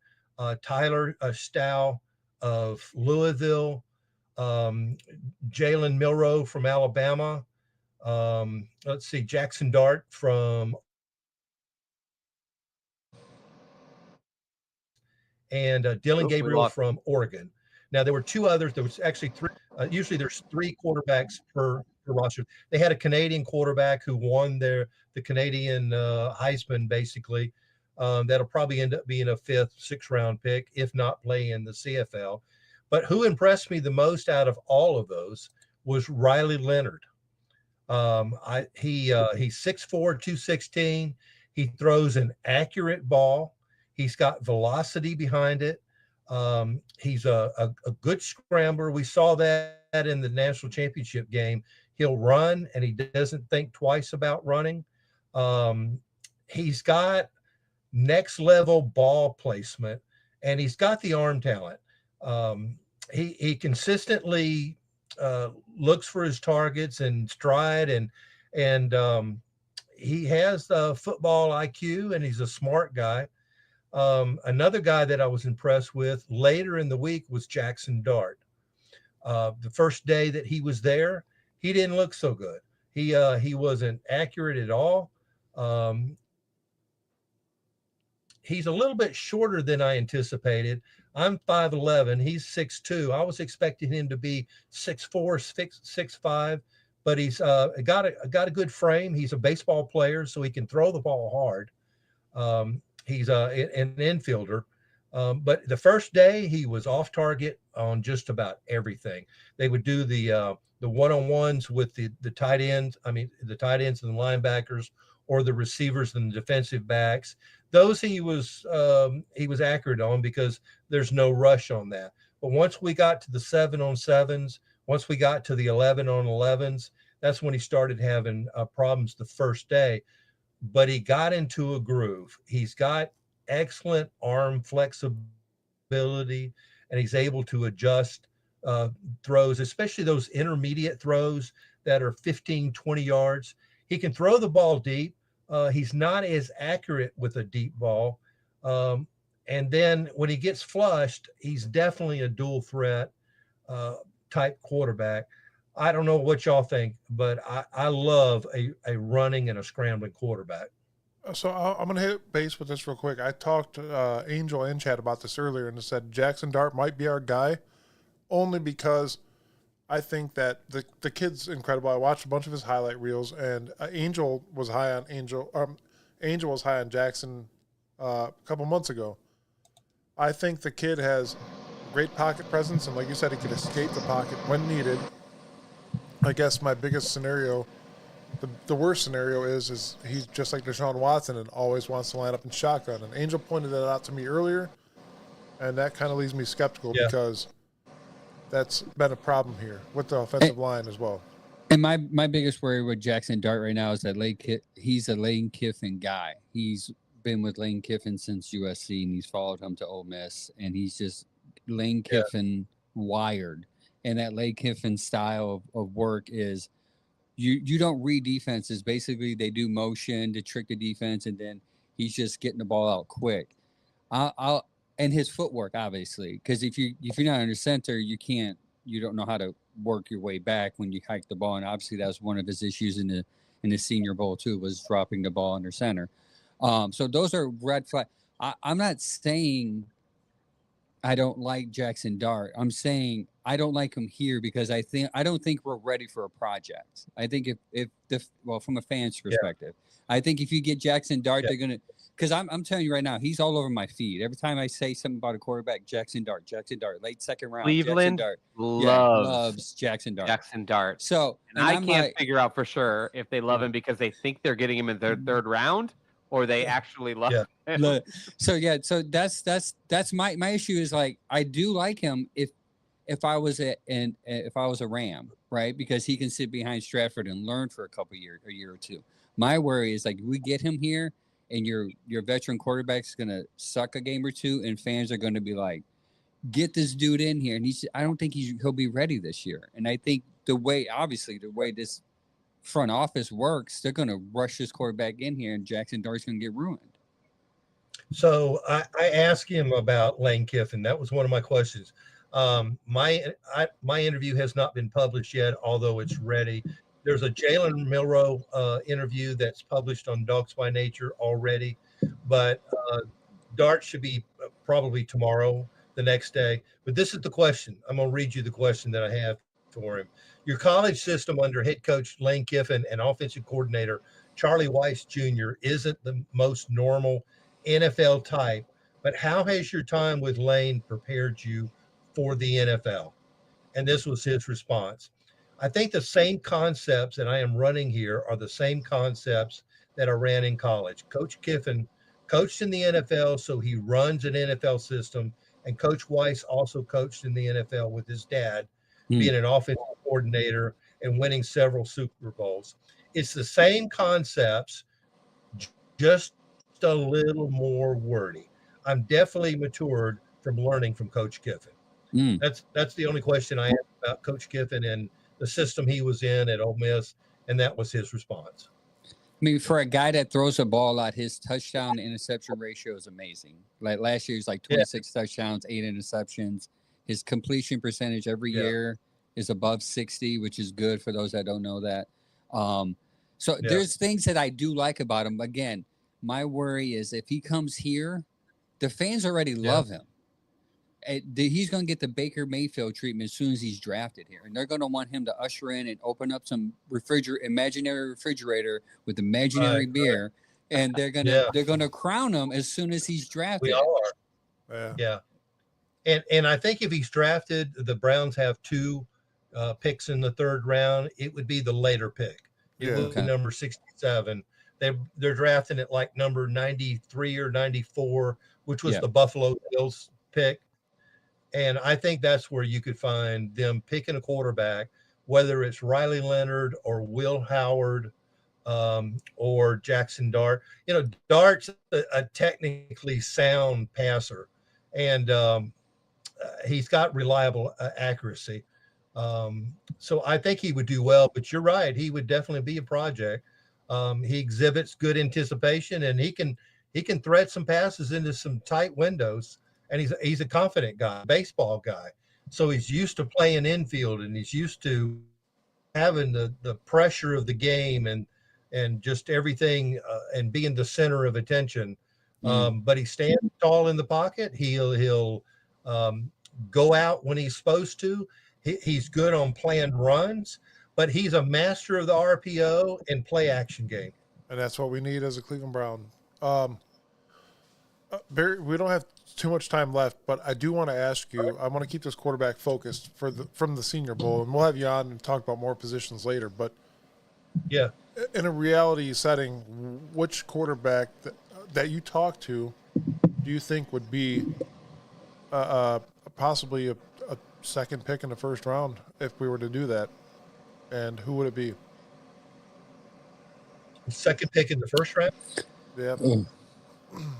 Tyler Stow of Louisville, Jalen Milroe from Alabama. Let's see, Jackson Dart from and Dylan Gabriel from Oregon. Now there were 2 others. There was actually 3. Usually there's 3 quarterbacks per roster. They had a Canadian quarterback who won the Canadian Heisman, basically. That'll probably end up being a 5th, 6th round pick, if not play in the CFL. But who impressed me the most out of all of those was Riley Leonard. He's 6'4", 216. He throws an accurate ball. He's got velocity behind it. He's a good scrambler. We saw that in the national championship game. He'll run, and he doesn't think twice about running. He's got next level ball placement, and he's got the arm talent. He consistently looks for his targets and stride, and he has the football IQ, and he's a smart guy. Another guy that I was impressed with later in the week was Jackson Dart. The first day that he was there, he didn't look so good. He wasn't accurate at all. He's a little bit shorter than I anticipated. I'm 5'11". He's 6'2". I was expecting him to be 6'4", 6'5", but he's got a good frame. He's a baseball player, so he can throw the ball hard. He's an infielder. But the first day he was off target on just about everything. They would do the one-on-ones with the tight ends. I mean, the tight ends and the linebackers, or the receivers and the defensive backs. Those he was accurate on because there's no rush on that. But once we got to the 7-on-7s, once we got to the 11-on-11s, that's when he started having problems the first day. But he got into a groove. He's got excellent arm flexibility, and he's able to adjust throws, especially those intermediate throws that are 15, 20 yards. He can throw the ball deep. He's not as accurate with a deep ball. And then when he gets flushed, he's definitely a dual threat type quarterback. I don't know what y'all think, but I love a running and a scrambling quarterback. So I'm going to hit base with this real quick. I talked to Angel and Chad about this earlier and said Jackson Dart might be our guy, only because I think that the kid's incredible. I watched a bunch of his highlight reels, and Angel was high on Angel was high on Jackson a couple months ago. I think the kid has great pocket presence, and like you said, he could escape the pocket when needed. I guess my biggest scenario, the worst scenario is he's just like Deshaun Watson and always wants to line up in shotgun. And Angel pointed that out to me earlier, and that kind of leaves me skeptical because that's been a problem here with the offensive line as well. And my biggest worry with Jackson Dart right now is that he's a Lane Kiffin guy. He's been with Lane Kiffin since USC, and he's followed him to Ole Miss, and he's just Lane Kiffin wired. And that Lane Kiffin style of work is you don't read defenses. Basically, they do motion to trick the defense, and then he's just getting the ball out quick. And his footwork, obviously, because if you're not under center, you don't know how to work your way back when you hike the ball. And obviously, that was one of his issues in the Senior Bowl too, was dropping the ball under center. So those are red flags. I'm not saying I don't like Jackson Dart. I'm saying I don't like him here because I don't think we're ready for a project. I think from a fan's perspective, I think if you get Jackson Dart, they're gonna. Because I'm telling you right now, he's all over my feed. Every time I say something about a quarterback, Jackson Dart, late second round, Cleveland Jackson Dart, loves Jackson Dart. Jackson Dart. So and I can't figure out for sure if they love him because they think they're getting him in their third round or they actually love him. So that's my issue is like I do like him if I was a Ram, right? Because he can sit behind Stratford and learn for a year or two. My worry is like we get him here and your veteran quarterback's gonna suck a game or two, and fans are gonna be like, get this dude in here. And I don't think he'll be ready this year. And I think the way this front office works, they're gonna rush this quarterback in here, and Jackson Dart's gonna get ruined. So I asked him about Lane Kiffin. That was one of my questions. My interview has not been published yet, although it's ready. There's a Jalen Milroe interview that's published on Dogs by Nature already, but Dart should be probably tomorrow, the next day. But this is the question. I'm going to read you the question that I have for him. Your college system under head coach Lane Kiffin and offensive coordinator Charlie Weiss Jr. isn't the most normal NFL type, but how has your time with Lane prepared you for the NFL? And this was his response. I think the same concepts that I am running here are the same concepts that I ran in college. Coach Kiffin coached in the NFL, so he runs an NFL system. And Coach Weiss also coached in the NFL with his dad, being an offensive coordinator and winning several Super Bowls. It's the same concepts, just a little more wordy. I'm definitely matured from learning from Coach Kiffin. That's the only question I have about Coach Kiffin and the system he was in at Ole Miss, and that was his response. I mean, for a guy that throws a ball out, his touchdown to interception ratio is amazing. Like last year, he's like 26 touchdowns, 8 interceptions. His completion percentage every year is above 60, which is good for those that don't know that. There's things that I do like about him. Again, my worry is if he comes here, the fans already love him. He's going to get the Baker Mayfield treatment as soon as he's drafted here. And they're going to want him to usher in and open up some imaginary refrigerator with imaginary beer. And they're going to crown him as soon as he's drafted. We all are. Yeah. And I think if he's drafted, the Browns have 2 picks in the third round. It would be the later pick. It would be number 67. They're drafting it like number 93 or 94, which was the Buffalo Bills pick. And I think that's where you could find them picking a quarterback, whether it's Riley Leonard or Will Howard or Jackson Dart. You know, Dart's a technically sound passer, and he's got reliable accuracy. So I think he would do well, but you're right. He would definitely be a project. He exhibits good anticipation, and he can thread some passes into some tight windows. And he's a confident guy, baseball guy. So he's used to playing infield, and he's used to having the pressure of the game and just everything and being the center of attention. But he stands tall in the pocket. He'll go out when he's supposed to. He's good on planned runs, but he's a master of the RPO and play action game. And that's what we need as a Cleveland Brown. Barry, we don't have too much time left, but I do want to ask you, I want to keep this quarterback focused from the Senior Bowl, and we'll have you on and talk about more positions later. But in a reality setting, which quarterback that you talk to do you think would be possibly a second pick in the first round if we were to do that? And who would it be? Second pick in the first round? Yeah.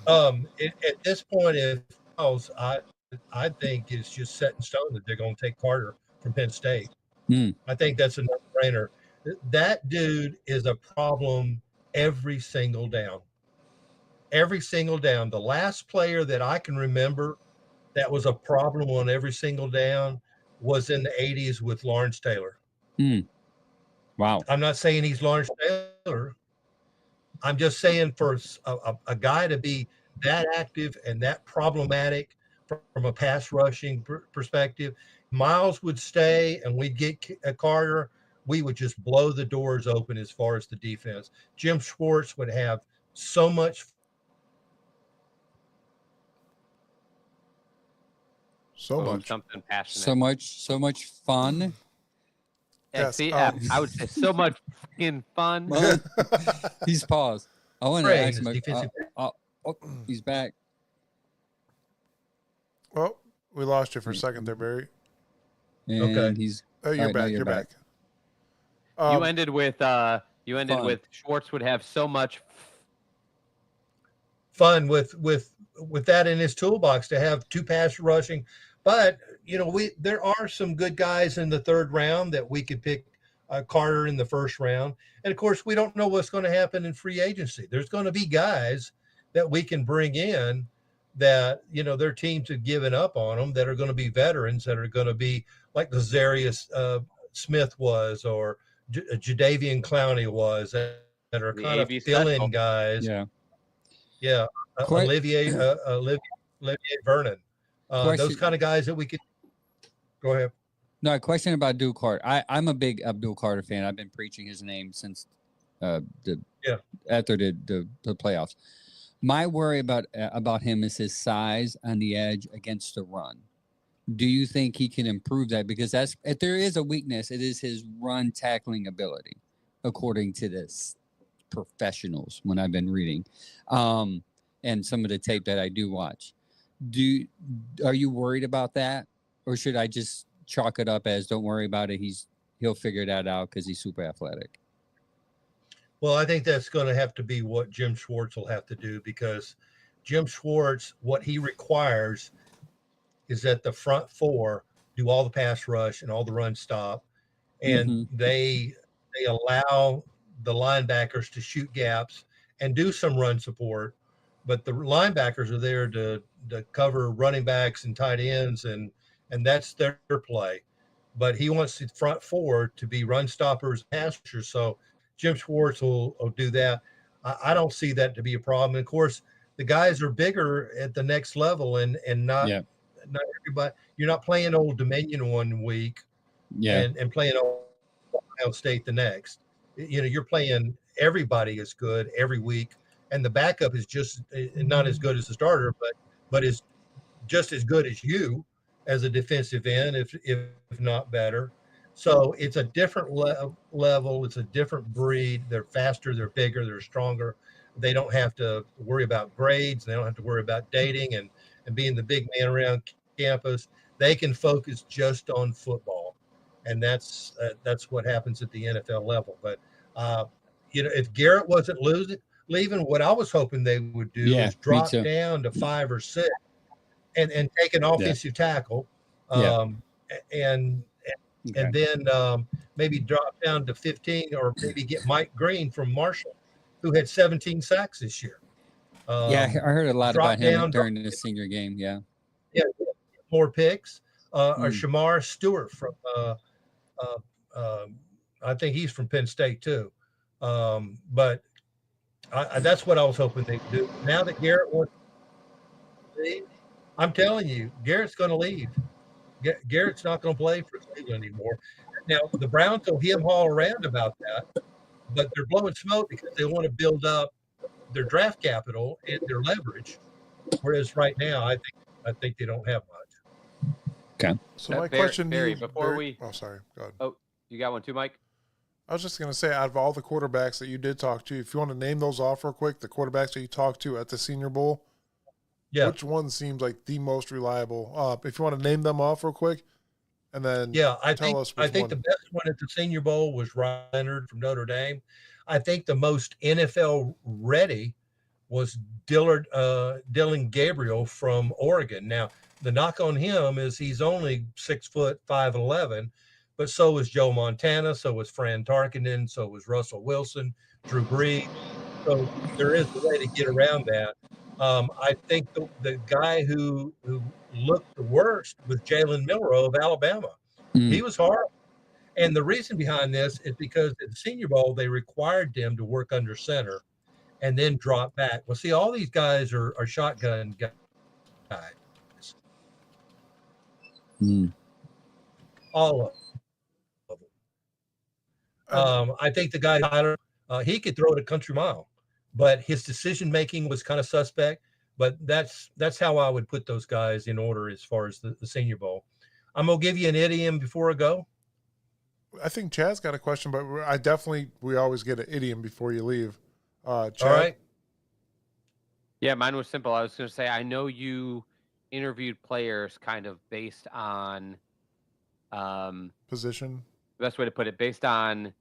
At this point, if I think it's just set in stone that they're going to take Carter from Penn State. I think that's a no-brainer. That dude is a problem every single down. Every single down. The last player that I can remember that was a problem on every single down was in the 80s with Lawrence Taylor. Wow. I'm not saying he's Lawrence Taylor. I'm just saying for a guy to be that active and that problematic from a pass rushing perspective. Myles would stay and we'd get Carter. We would just blow the doors open as far as the defense. Jim Schwartz would have so much. Something passionate. So much fun. Yes, see, I would say so much fucking fun. He's paused. I want to ask him. He's back. Well, we lost you for a second there, Barry. And okay. You're back. You're back. You ended with Schwartz would have so much fun with that in his toolbox to have 2 pass rushing. But there are some good guys in the 3rd round that we could pick. Carter in the 1st round, and of course we don't know what's going to happen in free agency. There's going to be guys that we can bring in that their teams have given up on them, that are going to be veterans, that are going to be like the Zarius Smith was, or Jadeveon Clowney was, that are kind of fill-in guys. Yeah. Olivier Vernon. Those kind of guys that we could. Go ahead. No, a question about Abdul Carter. I'm a big Abdul Carter fan. I've been preaching his name since after the playoffs. My worry about him is his size on the edge against the run. Do you think he can improve that? Because if there is a weakness, it is his run tackling ability, according to this professionals when I've been reading, and some of the tape that I do watch. Are you worried about that, or should I just chalk it up as don't worry about it? He'll figure that out because he's super athletic. Well, I think that's going to have to be what Jim Schwartz will have to do, because Jim Schwartz, what he requires is that the front 4 do all the pass rush and all the run stop, and they allow the linebackers to shoot gaps and do some run support, but the linebackers are there to cover running backs and tight ends, and that's their play. But he wants the front 4 to be run stoppers, passers. So Jim Schwartz will do that. I don't see that to be a problem. And of course, the guys are bigger at the next level, and not everybody. You're not playing Old Dominion one week, and playing Ohio State the next. You're playing everybody is good every week, and the backup is just not as good as the starter, but is just as good as you as a defensive end, if not better. So it's a different level. It's a different breed. They're faster. They're bigger. They're stronger. They don't have to worry about grades. They don't have to worry about dating and being the big man around campus. They can focus just on football, and that's what happens at the NFL level. But if Garrett wasn't leaving, what I was hoping they would do is drop down to 5 or 6 and take an offensive tackle, and then maybe drop down to 15, or maybe get Mike Green from Marshall, who had 17 sacks this year. I heard a lot about him during the senior game. Yeah, more picks. Or Shamar Stewart from, I think he's from Penn State too. But that's what I was hoping they'd do. Now that Garrett wants to leave, I'm telling you, Garrett's going to leave. Garrett's not going to play for Cleveland anymore. Now, the Browns will hem haul around about that, but they're blowing smoke because they want to build up their draft capital and their leverage. Whereas right now, I think they don't have much. Okay. So my question, Barry, oh, sorry. Go ahead. Oh, you got one too, Mike? I was just going to say, out of all the quarterbacks that you did talk to, if you want to name those off real quick, the quarterbacks that you talked to at the Senior Bowl, which one seems like the most reliable? If you want to name them off real quick, and then I think the best one at the Senior Bowl was Ryan Leonard from Notre Dame. I think the most NFL ready was Dylan Gabriel from Oregon. Now, the knock on him is he's only 6 foot 5'11", but so was Joe Montana, so was Fran Tarkenton, so was Russell Wilson, Drew Brees. So there is a way to get around that. I think the guy who looked the worst was Jalen Milroe of Alabama. He was horrible. And the reason behind this is because at the Senior Bowl, they required them to work under center and then drop back. Well, see, all these guys are shotgun guys. Mm. All of them. I think the guy Tyler, he could throw it a country mile, but his decision making was kind of suspect. But that's how I would put those guys in order as far as the Senior Bowl. I'm gonna give you an idiom before I go. I think Chad's got a question, but we always get an idiom before you leave. Chad? All right. Yeah, mine was simple. I was going to say, I know you interviewed players kind of based on Position. the best way to put it, based on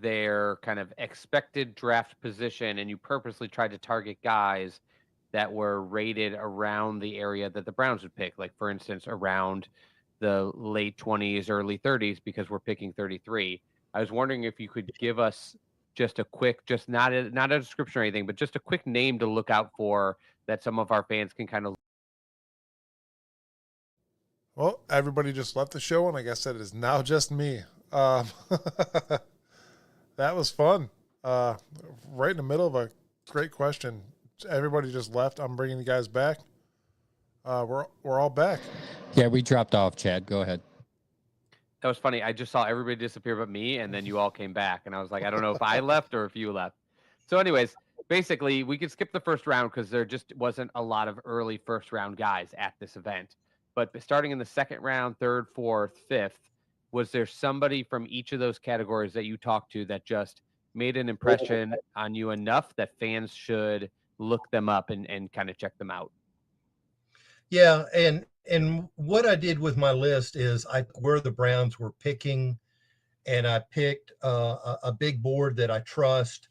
their kind of expected draft position, and you purposely tried to target guys that were rated around the area that the Browns would pick, like for instance around the late 20s, early 30s, because we're picking 33. I was wondering if you could give us just a quick, just not a description or anything, but just a quick name to look out for that some of our fans can kind of. Well, everybody just left the show, and I guess it is now just me. That was fun. Right in the middle of a great question. Everybody just left. I'm bringing you guys back. We're all back. Yeah, we dropped off, Chad. Go ahead. That was funny. I just saw everybody disappear but me, and then you all came back, and I was like, I don't know if I left or if you left. So anyways, basically, we could skip the first round because there just wasn't a lot of early first-round guys at this event. But starting in the second round, third, fourth, fifth, was there somebody from each of those categories that you talked to that just made an impression on you enough that fans should look them up and kind of check them out? Yeah, and what I did with my list is where the Browns were picking, and I picked a big board that I trust,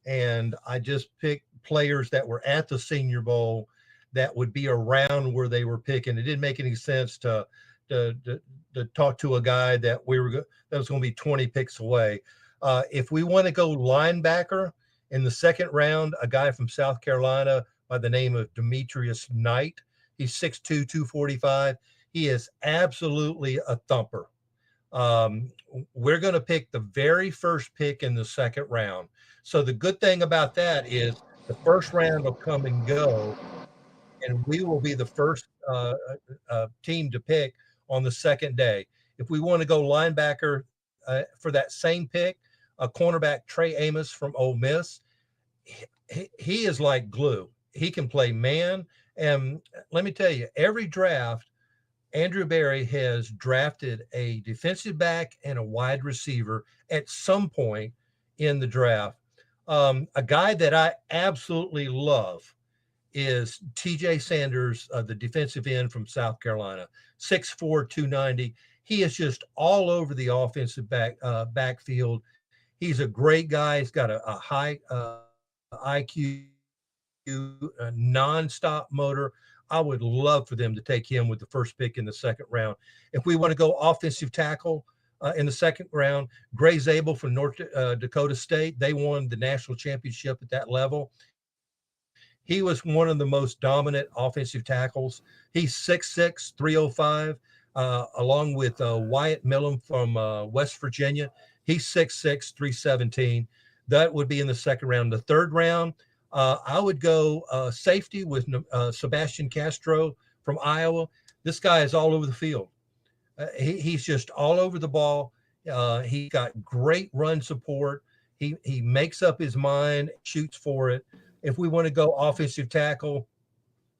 and I just picked players that were at the Senior Bowl that would be around where they were picking. It didn't make any sense to talk to a guy that was going to be 20 picks away. If we want to go linebacker in the second round, a guy from South Carolina by the name of Demetrius Knight. He's 6'2", 245. He is absolutely a thumper. We're going to pick the very first pick in the second round. So the good thing about that is the first round will come and go, and we will be the first team to pick on the second day. If we want to go linebacker for that same pick, a cornerback Trey Amos from Ole Miss, he is like glue. He can play man. And let me tell you, every draft, Andrew Berry has drafted a defensive back and a wide receiver at some point in the draft. A guy that I absolutely love is TJ Sanders, the defensive end from South Carolina, 6'4", 290. He is just all over the offensive backfield. He's a great guy. He's got a high IQ, a nonstop motor. I would love for them to take him with the first pick in the second round. If we want to go offensive tackle in the second round, Gray Zabel from North Dakota State, they won the national championship at that level. He was one of the most dominant offensive tackles. He's 6'6", 305, along with Wyatt Millam from West Virginia. He's 6'6", 317. That would be in the second round. The third round, I would go safety with Sebastian Castro from Iowa. This guy is all over the field. He's just all over the ball. He got great run support. He makes up his mind, shoots for it. If we want to go offensive tackle,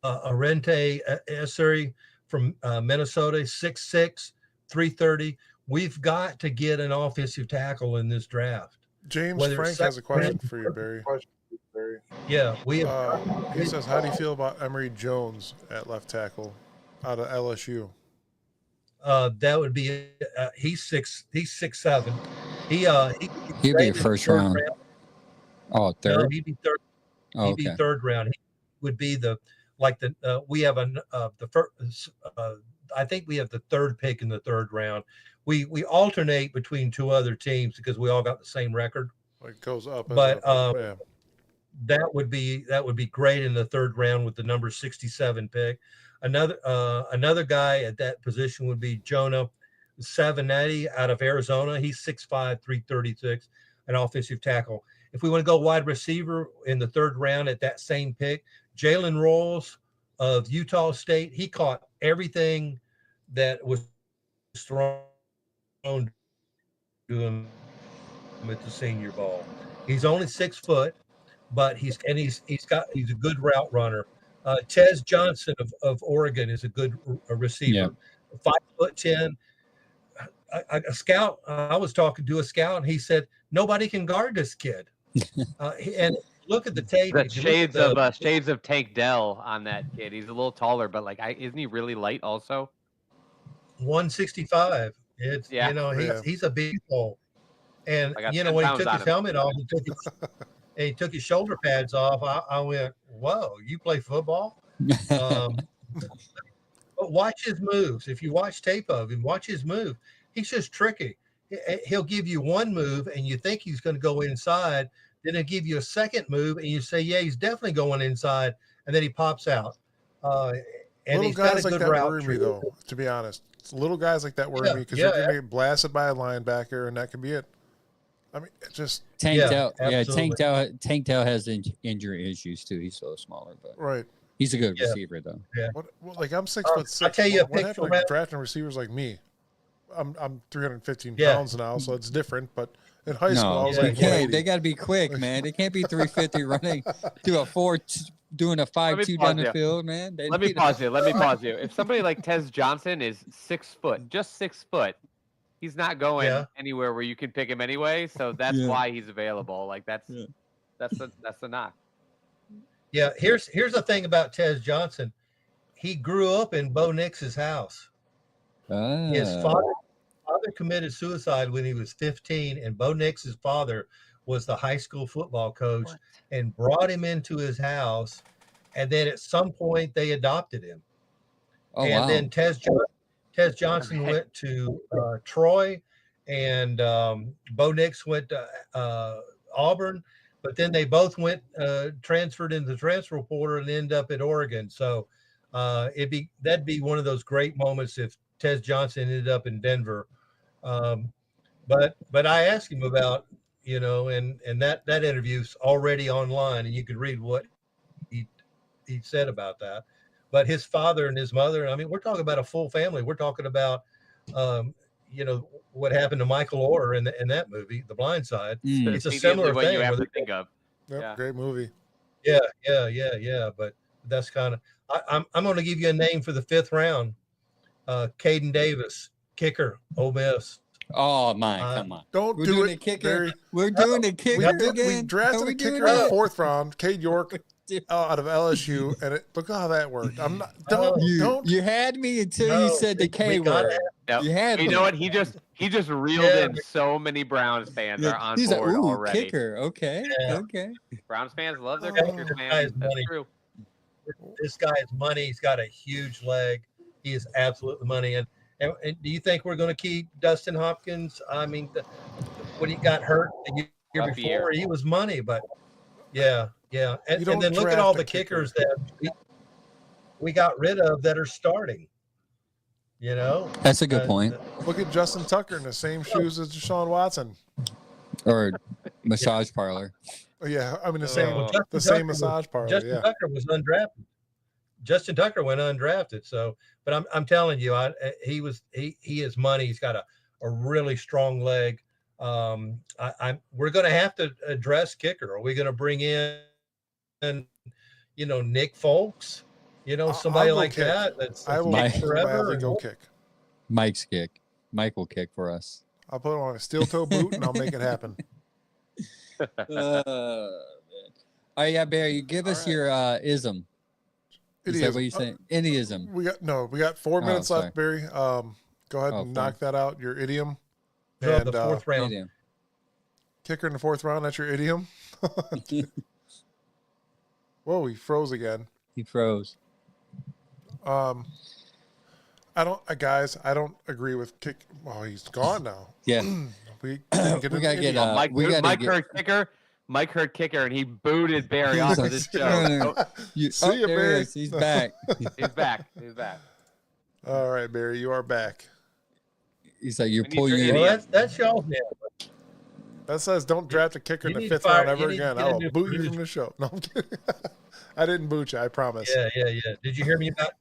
Arente Eseri from Minnesota, 6'6", 330. We've got to get an offensive tackle in this draft. James Frank has a question for you, Barry. Yeah, he says, how do you feel about Emory Jones at left tackle out of LSU? That would be he's 6'7". He'd be first round. Oh, third. No, he'd be third. He'd be third round. He would be we have the first. I think we have the third pick in the third round. We alternate between two other teams because we all got the same record. It goes up, but yeah. That would be great in the third round with the number 67 pick. Another guy at that position would be Jonah Savinati out of Arizona. He's 6'5", 336, an offensive tackle. If we want to go wide receiver in the third round at that same pick, Jalen Rolls of Utah State, he caught everything that was thrown to him at the Senior Bowl. He's only 6 foot, but he's a good route runner. Tez Johnson of Oregon is a good receiver. 5'10". A scout. I was talking to a scout, and he said nobody can guard this kid. And look at the tape. The shades of Tank Dell on that kid. He's a little taller, but isn't he really light also? 165. He's a big hole. And when he took his helmet off, he took his shoulder pads off. I went, "Whoa, you play football?" But watch his moves. If you watch tape of him, watch his move. He's just tricky. He'll give you one move, and you think he's going to go inside. Then he'll give you a second move, and you say, "Yeah, he's definitely going inside." And then he pops out. And little guys like that worry me, though. To be honest, it's little guys like that worry me because you're going to get blasted by a linebacker, and that could be it. I mean, it just Tank Dell. Yeah, Tank Dell has injury issues too. He's so smaller, but right. He's a good receiver, though. Yeah. I'm 6'6". I'll tell you what happened to drafting receivers like me? I'm 315 pounds now, so it's different. But in high school, I was like, they got to be quick, man. They can't be 350 running to a 4, doing a 5.2 down the field, man. Let me pause you. If somebody like Tez Johnson is 6 foot, just 6 foot, he's not going anywhere where you can pick him anyway. So that's why he's available. That's the knock. Yeah, here's the thing about Tez Johnson. He grew up in Bo Nix's house. His father committed suicide when he was 15, and Bo Nix's father was the high school football coach and brought him into his house. And then at some point they adopted him. Then Tez Johnson went to Troy, and Bo Nix went to Auburn. But then they both went transferred into the transfer portal and end up at Oregon. So that'd be one of those great moments if Tez Johnson ended up in Denver. But I asked him about, and that interview's already online, and you could read what he said about that. But his father and his mother, I mean, we're talking about a full family. We're talking about what happened to Michael Orr in that movie, The Blind Side. It's a similar what thing. You have to think of. Great movie. Yeah. But that's kind of. I'm going to give you a name for the 5th round. Caden Davis, kicker, Ole Miss. Oh my! Come on! Don't do it, kicker. We're doing the kicker again. We drafted a kicker in the 4th round, Cade York, out of LSU, and look how that worked. I'm not. Don't. You had me until you said the K word. You had me. You know what? He just reeled in so many Browns fans are on board already. Kicker. Okay. Browns fans love their kickers, man. That's true. This guy is money. He's got a huge leg. He is absolutely money. And do you think we're going to keep Dustin Hopkins? I mean, when he got hurt the year before, he was money. But yeah. And then look at all the kickers that we got rid of that are starting. That's a good point. Look at Justin Tucker in the same shoes as Deshaun Watson, or massage parlor. Oh, yeah, I mean the same massage parlor. Justin Tucker was undrafted. Justin Tucker went undrafted. So, but I'm telling you, he is money. He's got a really strong leg. We're going to have to address kicker. Are we going to bring in, Nick Folks? Somebody like kick. That. I will forever. Go kick. Mike's kick. Mike will kick for us. I'll put on a steel toe boot and I'll make it happen. All right, yeah, Barry, give us your ism. Is that what you're saying? Any ism. We got 4 minutes left, Barry. Go ahead and knock that out. Your idiom. And the 4th round. Idiom. Kicker in the 4th round. That's your idiom. Whoa, he froze again. He froze. I don't agree with kick. Oh, he's gone now. Yeah. we gotta get Mike heard kicker, and he booted Barry off of this show. See you, Barry. He's back. He's back. All right, Barry, you are back. He's like, you're pulling. Well, that's y'all's name. That says don't draft a kicker in the 5th round ever again. I will boot you from the show. No, I'm kidding. I didn't boot you. I promise. Yeah. Did you hear me about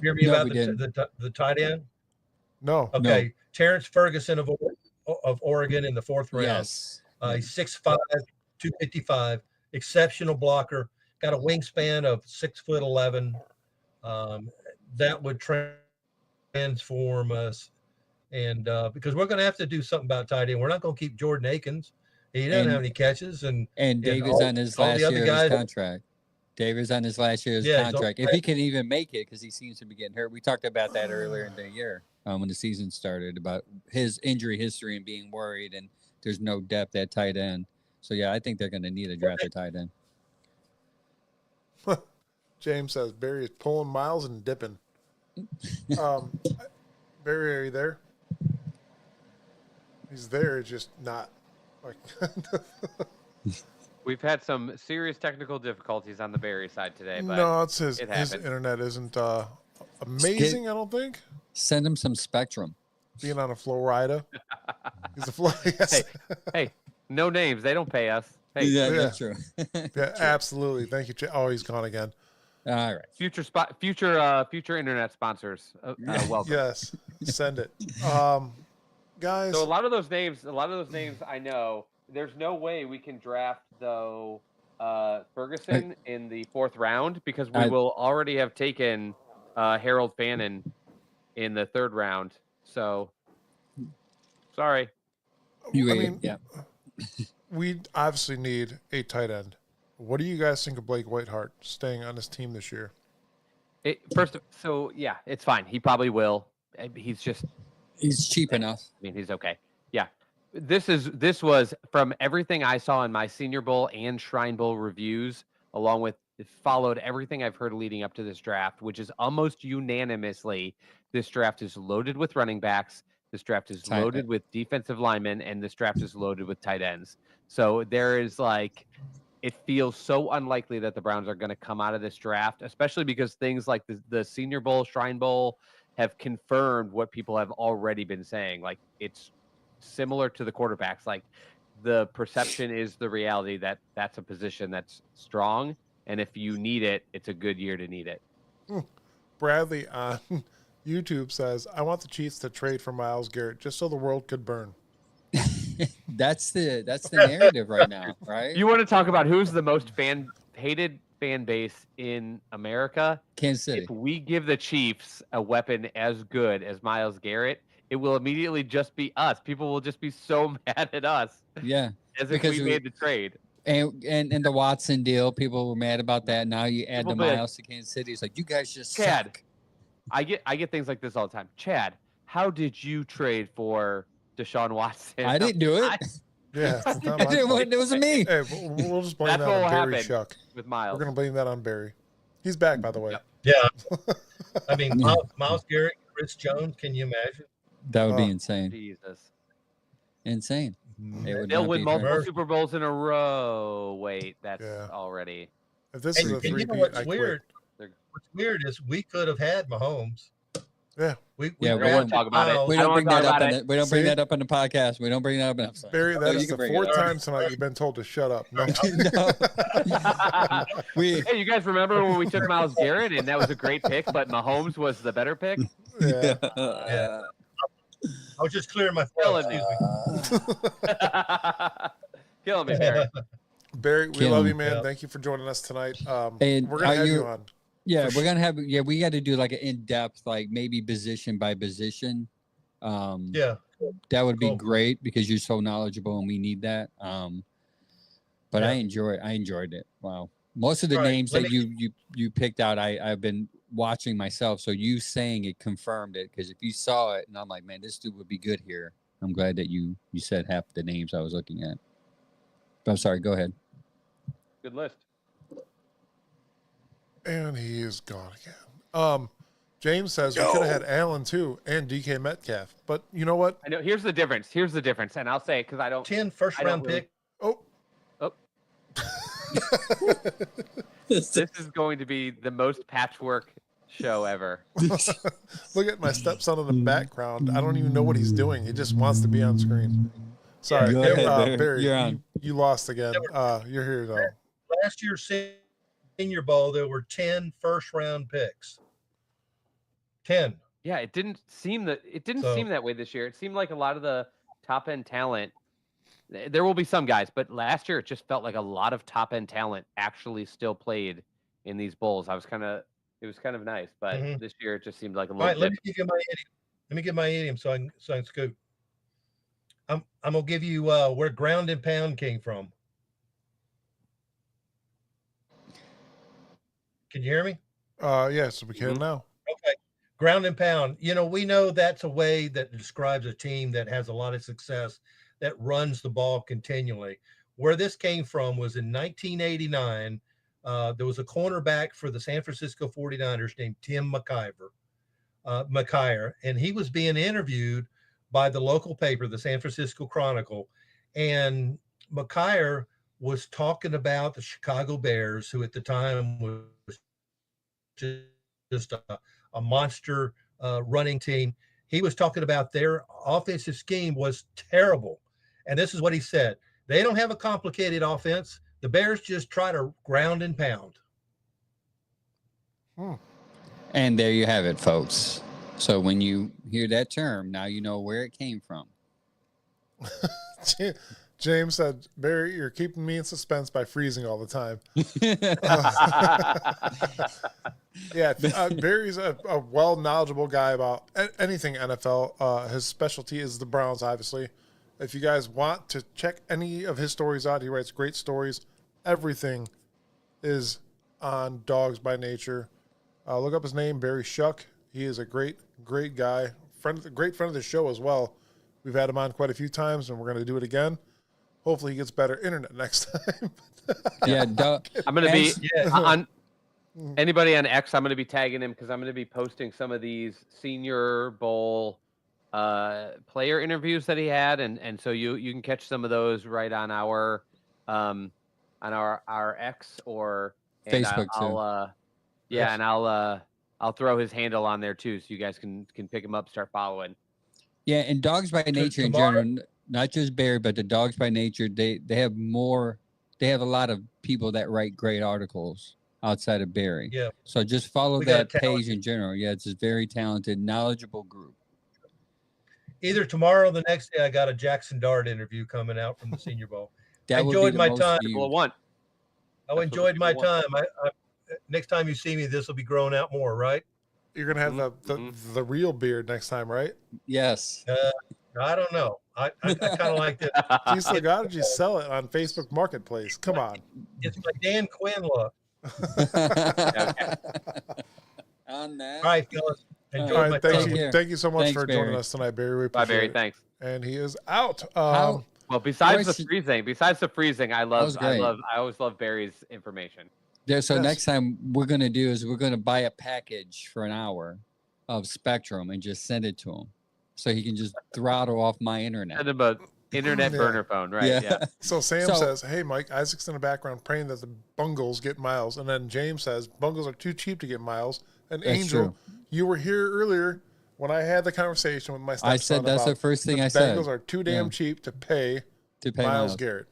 the tight end? No. Okay, Terrence Ferguson of Oregon in the 4th round. Yes. He's 6'5", 255, exceptional blocker, got a wingspan of 6'11". That would transform us, and because we're going to have to do something about tight end. We're not going to keep Jordan Akins. He doesn't have any catches, and David's on his last year of his contract. David's on his last year's contract. If he can even make it, because he seems to be getting hurt. We talked about that earlier in the year when the season started, about his injury history and being worried, and there's no depth at tight end. So, yeah, I think they're going to need a drafted tight end. James says Barry is pulling Myles and dipping. Barry, are you there? He's there, just not. Like We've had some serious technical difficulties on the Barry side today. But no, it's his internet isn't amazing, I don't think. Send him some Spectrum. Being on a Florida. He's a Florida. Yes. Hey, no names. They don't pay us. Hey, Yeah, that's true. Yeah, absolutely. Thank you. Oh, he's gone again. All right. Future internet sponsors. Welcome. Yes, send it, guys. So a lot of those names I know. There's no way we can draft though Ferguson in the 4th round, because we will already have taken Harold Fannin in the 3rd round. So sorry. We obviously need a tight end. What do you guys think of Blake Whitehart staying on his team this year? It's fine. He probably will. He's cheap enough. I mean, he's okay. Yeah. This was from everything I saw in my Senior Bowl and Shrine Bowl reviews, along with it followed everything I've heard leading up to this draft, which is almost unanimously, this draft is loaded with running backs. This draft is loaded with defensive linemen, and this draft is loaded with tight ends. So there is it feels so unlikely that the Browns are going to come out of this draft, especially because things like the Senior Bowl, Shrine Bowl have confirmed what people have already been saying. Like, it's similar to the quarterbacks. Like, the perception is the reality that that's a position that's strong, and if you need it, it's a good year to need it. Bradley on YouTube says, I want the Chiefs to trade for Myles Garrett just so the world could burn. That's the narrative right now, right? You want to talk about who's the most hated fan base in America? Kansas City. If we give the Chiefs a weapon as good as Myles Garrett, it will immediately just be us. People will just be so mad at us. Yeah. As if we made the trade. And the Watson deal, people were mad about that. Now you add the Myles to Kansas City. It's like, you guys just suck. I get things like this all the time. Chad, how did you trade for Deshaun Watson? I didn't do it. Yeah, it wasn't me. Hey, we'll just blame that on Barry Shuck with Myles. We're gonna blame that on Barry. He's back, by the way. Yeah. I mean, Myles Garrett, Chris Jones. Can you imagine? That would be insane. Jesus. Insane. They'll win multiple Super Bowls in a row. Wait, that's already. If this is a three-peat, what's weird is we could have had Mahomes. Yeah. We won't talk about it. We don't bring that up. We don't bring that up in the podcast. We don't bring that up. Barry, that is the 4th time tonight you've been told to shut up. No. Hey, you guys remember when we took Myles Garrett and that was a great pick, but Mahomes was the better pick? Yeah. I was just clearing my throat. Killing me, Barry. Barry, we love you, man. Thank you for joining us tonight. And we're gonna have you on. Yeah, we're gonna have. Yeah, we got to do like an in-depth, like maybe position by position. That would be great because you're so knowledgeable and we need that. But I enjoyed it. Wow, most of the names that you picked out, I've been watching myself. So you saying it confirmed it, because if you saw it and I'm like, man, this dude would be good here. I'm glad that you said half the names I was looking at. But I'm sorry. Go ahead. Good list. And he is gone again. James says we could have had Allen too and DK Metcalf, but you know what? I know. Here's the difference, and I'll say it because I don't. 10 first-round pick. Oh. This is going to be the most patchwork show ever. Look at my stepson in the background. I don't even know what he's doing. He just wants to be on screen. Sorry, Barry. You're on. You lost again. You're here though. Last year's Senior Bowl, there were 10 first-round picks. 10. Yeah, it didn't seem that way this year. It seemed like a lot of the top end talent. There will be some guys, but last year it just felt like a lot of top end talent actually still played in these bowls. It was kind of nice, but this year it just seemed like a little. All right, let me give you my idiom. Let me give my idiom so I can scoop. I'm gonna give you where ground and pound came from. Can you hear me? Yes, we can now. Okay. Ground and pound. We know that's a way that describes a team that has a lot of success, that runs the ball continually. Where this came from was in 1989. There was a cornerback for the San Francisco 49ers named Tim McKyer, and he was being interviewed by the local paper, the San Francisco Chronicle. And McKyer was talking about the Chicago Bears, who at the time was just a monster running team. He was talking about their offensive scheme was terrible. And this is what he said. They don't have a complicated offense. The Bears just try to ground and pound. And there you have it, folks. So when you hear that term, now you know where it came from. James said, Barry, you're keeping me in suspense by freezing all the time. Barry's a well knowledgeable guy about anything NFL. His specialty is the Browns, obviously. If you guys want to check any of his stories out, he writes great stories. Everything is on Dogs by Nature. Look up his name, Barry Shuck. He is a great guy. Great friend of the show as well. We've had him on quite a few times, and we're going to do it again. Hopefully he gets better internet next time. I'm going to be on anybody on X. I'm going to be tagging him because I'm going to be posting some of these Senior Bowl player interviews that he had, and so you can catch some of those right on our X or Facebook too. And I'll throw his handle on there too, so you guys can pick him up, start following. Yeah, and Dogs by Nature in general, not just Barry, but the Dogs by Nature, they have a lot of people that write great articles outside of Barry. Yeah. So just follow that page in general. Yeah, it's a very talented, knowledgeable group. Either tomorrow or the next day, I got a Jackson Dart interview coming out from the Senior Bowl. I enjoyed my time. I enjoyed my time. Next time you see me, this will be growing out more, right? You're going to have the real beard next time, right? Yes. I don't know. I kind of like this. You still got it? You sell it on Facebook Marketplace. Come on. It's my Dan Quinn look. On that. All right, fellas. Enjoy my time. Thank you so much for joining us tonight, Barry. Bye, Barry. Thanks. And he is out. Well, besides the freezing, I always love Barry's information. Next time we're going to do is we're going to buy a package for an hour of Spectrum and just send it to him so he can just throttle off my internet. Send him an internet burner phone, right? Yeah. So Sam says, hey, Mike, Isaac's in the background praying that the Bungles get Myles. And then James says, Bungles are too cheap to get Myles. And That's Angel, true. You were here earlier when I had the conversation with my stepson. I said that's the first thing I said. The Bengals are too damn cheap to pay Myles Garrett.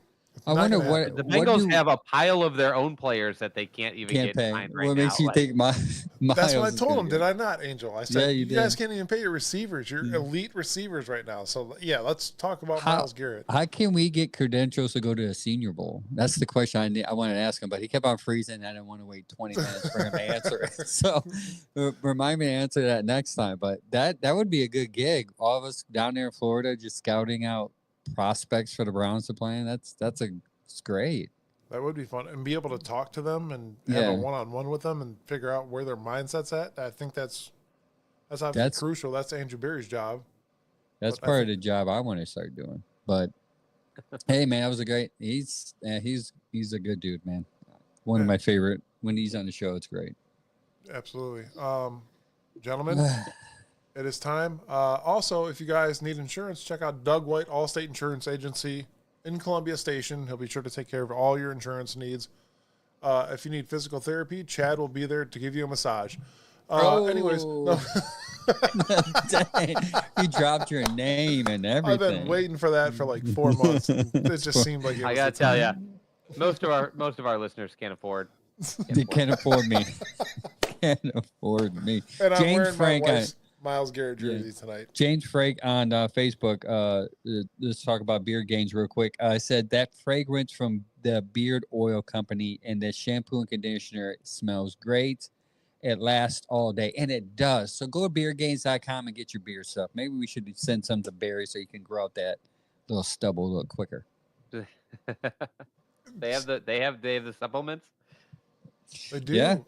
I wonder what the Bengals have a pile of their own players that they can't even get signed right now. What makes you think Myles? That's what I told him. Did I not, Angel? I said, you guys can't even pay your receivers. You're elite receivers right now. So, let's talk about Myles Garrett. How can we get credentials to go to a Senior Bowl? That's the question I wanted to ask him, but he kept on freezing. I didn't want to wait 20 minutes for him to answer it. So, remind me to answer that next time. But that would be a good gig. All of us down there in Florida just scouting out prospects for the Browns to play in. It's great. That would be fun, and be able to talk to them and have a one-on-one with them and figure out where their mindset's at. I think that's obviously crucial. That's Andrew Berry's job. That's part of the job I want to start doing. But hey, man, that was a great. He's a good dude, man. One of my favorite. When he's on the show, it's great. Absolutely, gentlemen. It is time. Also, if you guys need insurance, check out Doug White, Allstate Insurance Agency in Columbia Station. He'll be sure to take care of all your insurance needs. If you need physical therapy, Chad will be there to give you a massage. Anyways, no. Dang, you dropped your name and everything. I've been waiting for that for like 4 months. It just seemed like it was I gotta tell you, most of our listeners can't afford. They can't afford me. Can't afford me. And James Frank. Myles Garrett jersey tonight. James Frake on Facebook. Let's talk about beard gains real quick. Said that fragrance from the beard oil company and the shampoo and conditioner smells great. It lasts all day, and it does. So go to beardgains.com and get your beard stuff. Maybe we should send some to Barry so you can grow out that little stubble a little quicker. They have the supplements. They do. Yeah.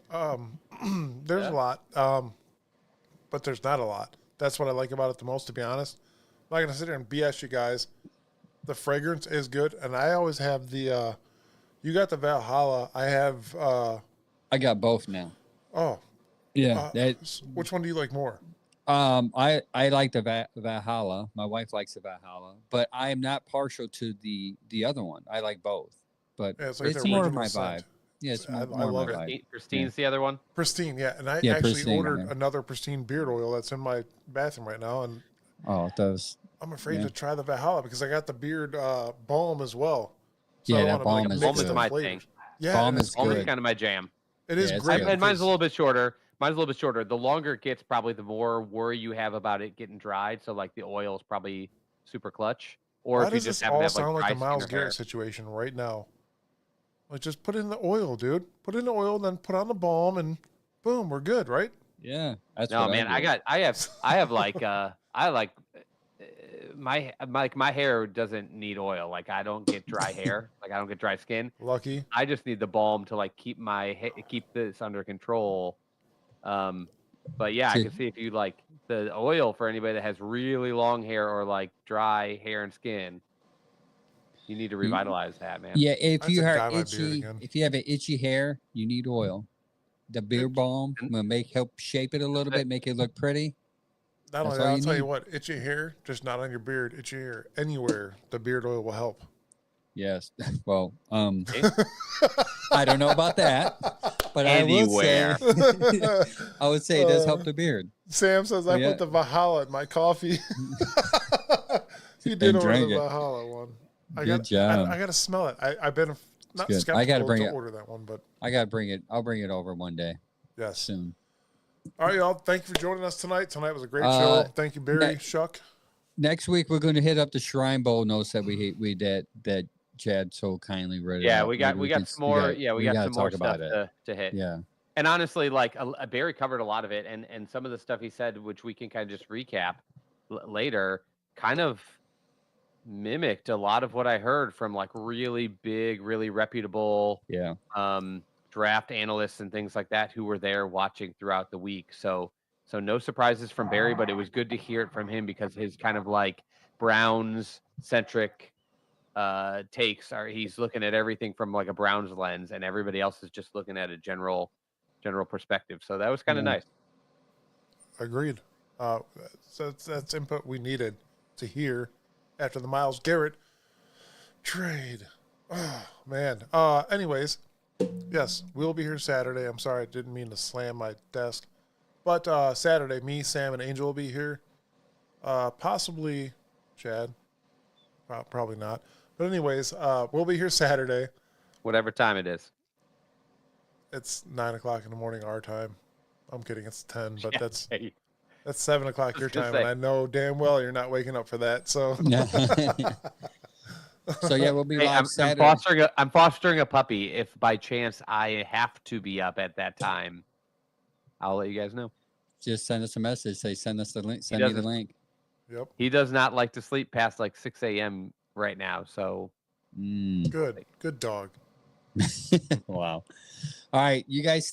There's a lot, but there's not a lot. That's what I like about it the most, to be honest. I'm not gonna sit here and BS you guys. The fragrance is good, and I always have the. You got the Valhalla. I have. I got both now. Oh. Yeah. Which one do you like more? I like the Valhalla. My wife likes the Valhalla, but I am not partial to the other one. I like both, but Yeah, it's like it's the more of original my scent. vibe. Yeah, it's I more love my it. vibe. Pristine's the other one. Pristine, yeah. And I Yeah, actually Pristine, ordered yeah. another Pristine beard oil that's in my bathroom right now, and Oh, those. I'm afraid Yeah. to try the Valhalla because I got the beard balm as well. Yeah, I that wanna, balm is mix good. the My flavors. thing. Yeah, Balm and is it's Almost good. kind of my jam. It is Yeah, it's great. good. And mine's because- a little bit shorter. Mine's a little bit shorter. The longer it gets, probably the more worry you have about it getting dried. So like the oil is probably super clutch. Or Why if you does just this happen all to have like sound like dry the skin Myles or hair. Garrett situation right now? Like, just put in the oil, dude. Put in the oil, then put on the balm, and boom, we're good, right? Yeah, that's No, what man, I do. I have like my hair doesn't need oil. Like I don't get dry hair. Like I don't get dry skin. Lucky. I just need the balm to like keep keep this under control. But yeah, I See- can see if you like the oil for anybody that has really long hair or like dry hair and skin, you need to revitalize that, man. Yeah, if I you have to are dye my beard itchy, again. if you have an itchy hair, you need oil. The beard balm and- will help shape it a little bit, make it look pretty. Not That's only that, all I'll you tell you need. what, itchy hair, just not on your beard, itchy hair. Anywhere, the beard oil will help. Yes. Well, I don't know about that, but I would say Anywhere. I would say it does help the beard. Sam says I Yeah. put the Valhalla in my coffee. He did And order drank the it. Valhalla one. Good job. I got to smell it. I've been not good. I skeptical gotta bring to it. order that one, but I gotta bring it. I'll bring it over one day yes. soon. All right, y'all. Thank you for joining us tonight. Tonight was a great Uh, show. Thank you, Barry, Shuck. Next week we're going to hit up the Shrine Bowl notes that we that Chad so kindly read. Yeah, out. we got Maybe some more. We got gotta some more talk stuff about it. to hit. Yeah. And honestly, like Barry covered a lot of it, and some of the stuff he said, which we can kind of just recap later, kind of mimicked a lot of what I heard from like really big, really reputable Yeah. draft analysts and things like that who were there watching throughout the week. So no surprises from Barry, but it was good to hear it from him because his kind of like Browns centric takes are he's looking at everything from like a Browns lens, and everybody else is just looking at a general perspective. So that was kind of Yeah. nice. Agreed. So that's input we needed to hear after the Myles Garrett trade. Oh, man. Anyways, yes, we'll be here Saturday. I'm sorry, I didn't mean to slam my desk. But Saturday, me, Sam, and Angel will be here. Possibly Chad. Probably not. But anyways, we'll be here Saturday. Whatever time it is. It's 9 o'clock in the morning our time. I'm kidding. It's 10, but Yeah, that's hey, 7 o'clock your was gonna time, say. and I know damn well you're not waking up for that. So So yeah, we'll be hey, live I'm Saturday. fostering a puppy. If by chance I have to be up at that time, I'll let you guys know. Just send us a message. Say send us the link. Send me the doesn't- link. Yep. He does not like to sleep past like 6 a.m. right now. So Mm. Good dog. Wow. All right, you guys stay.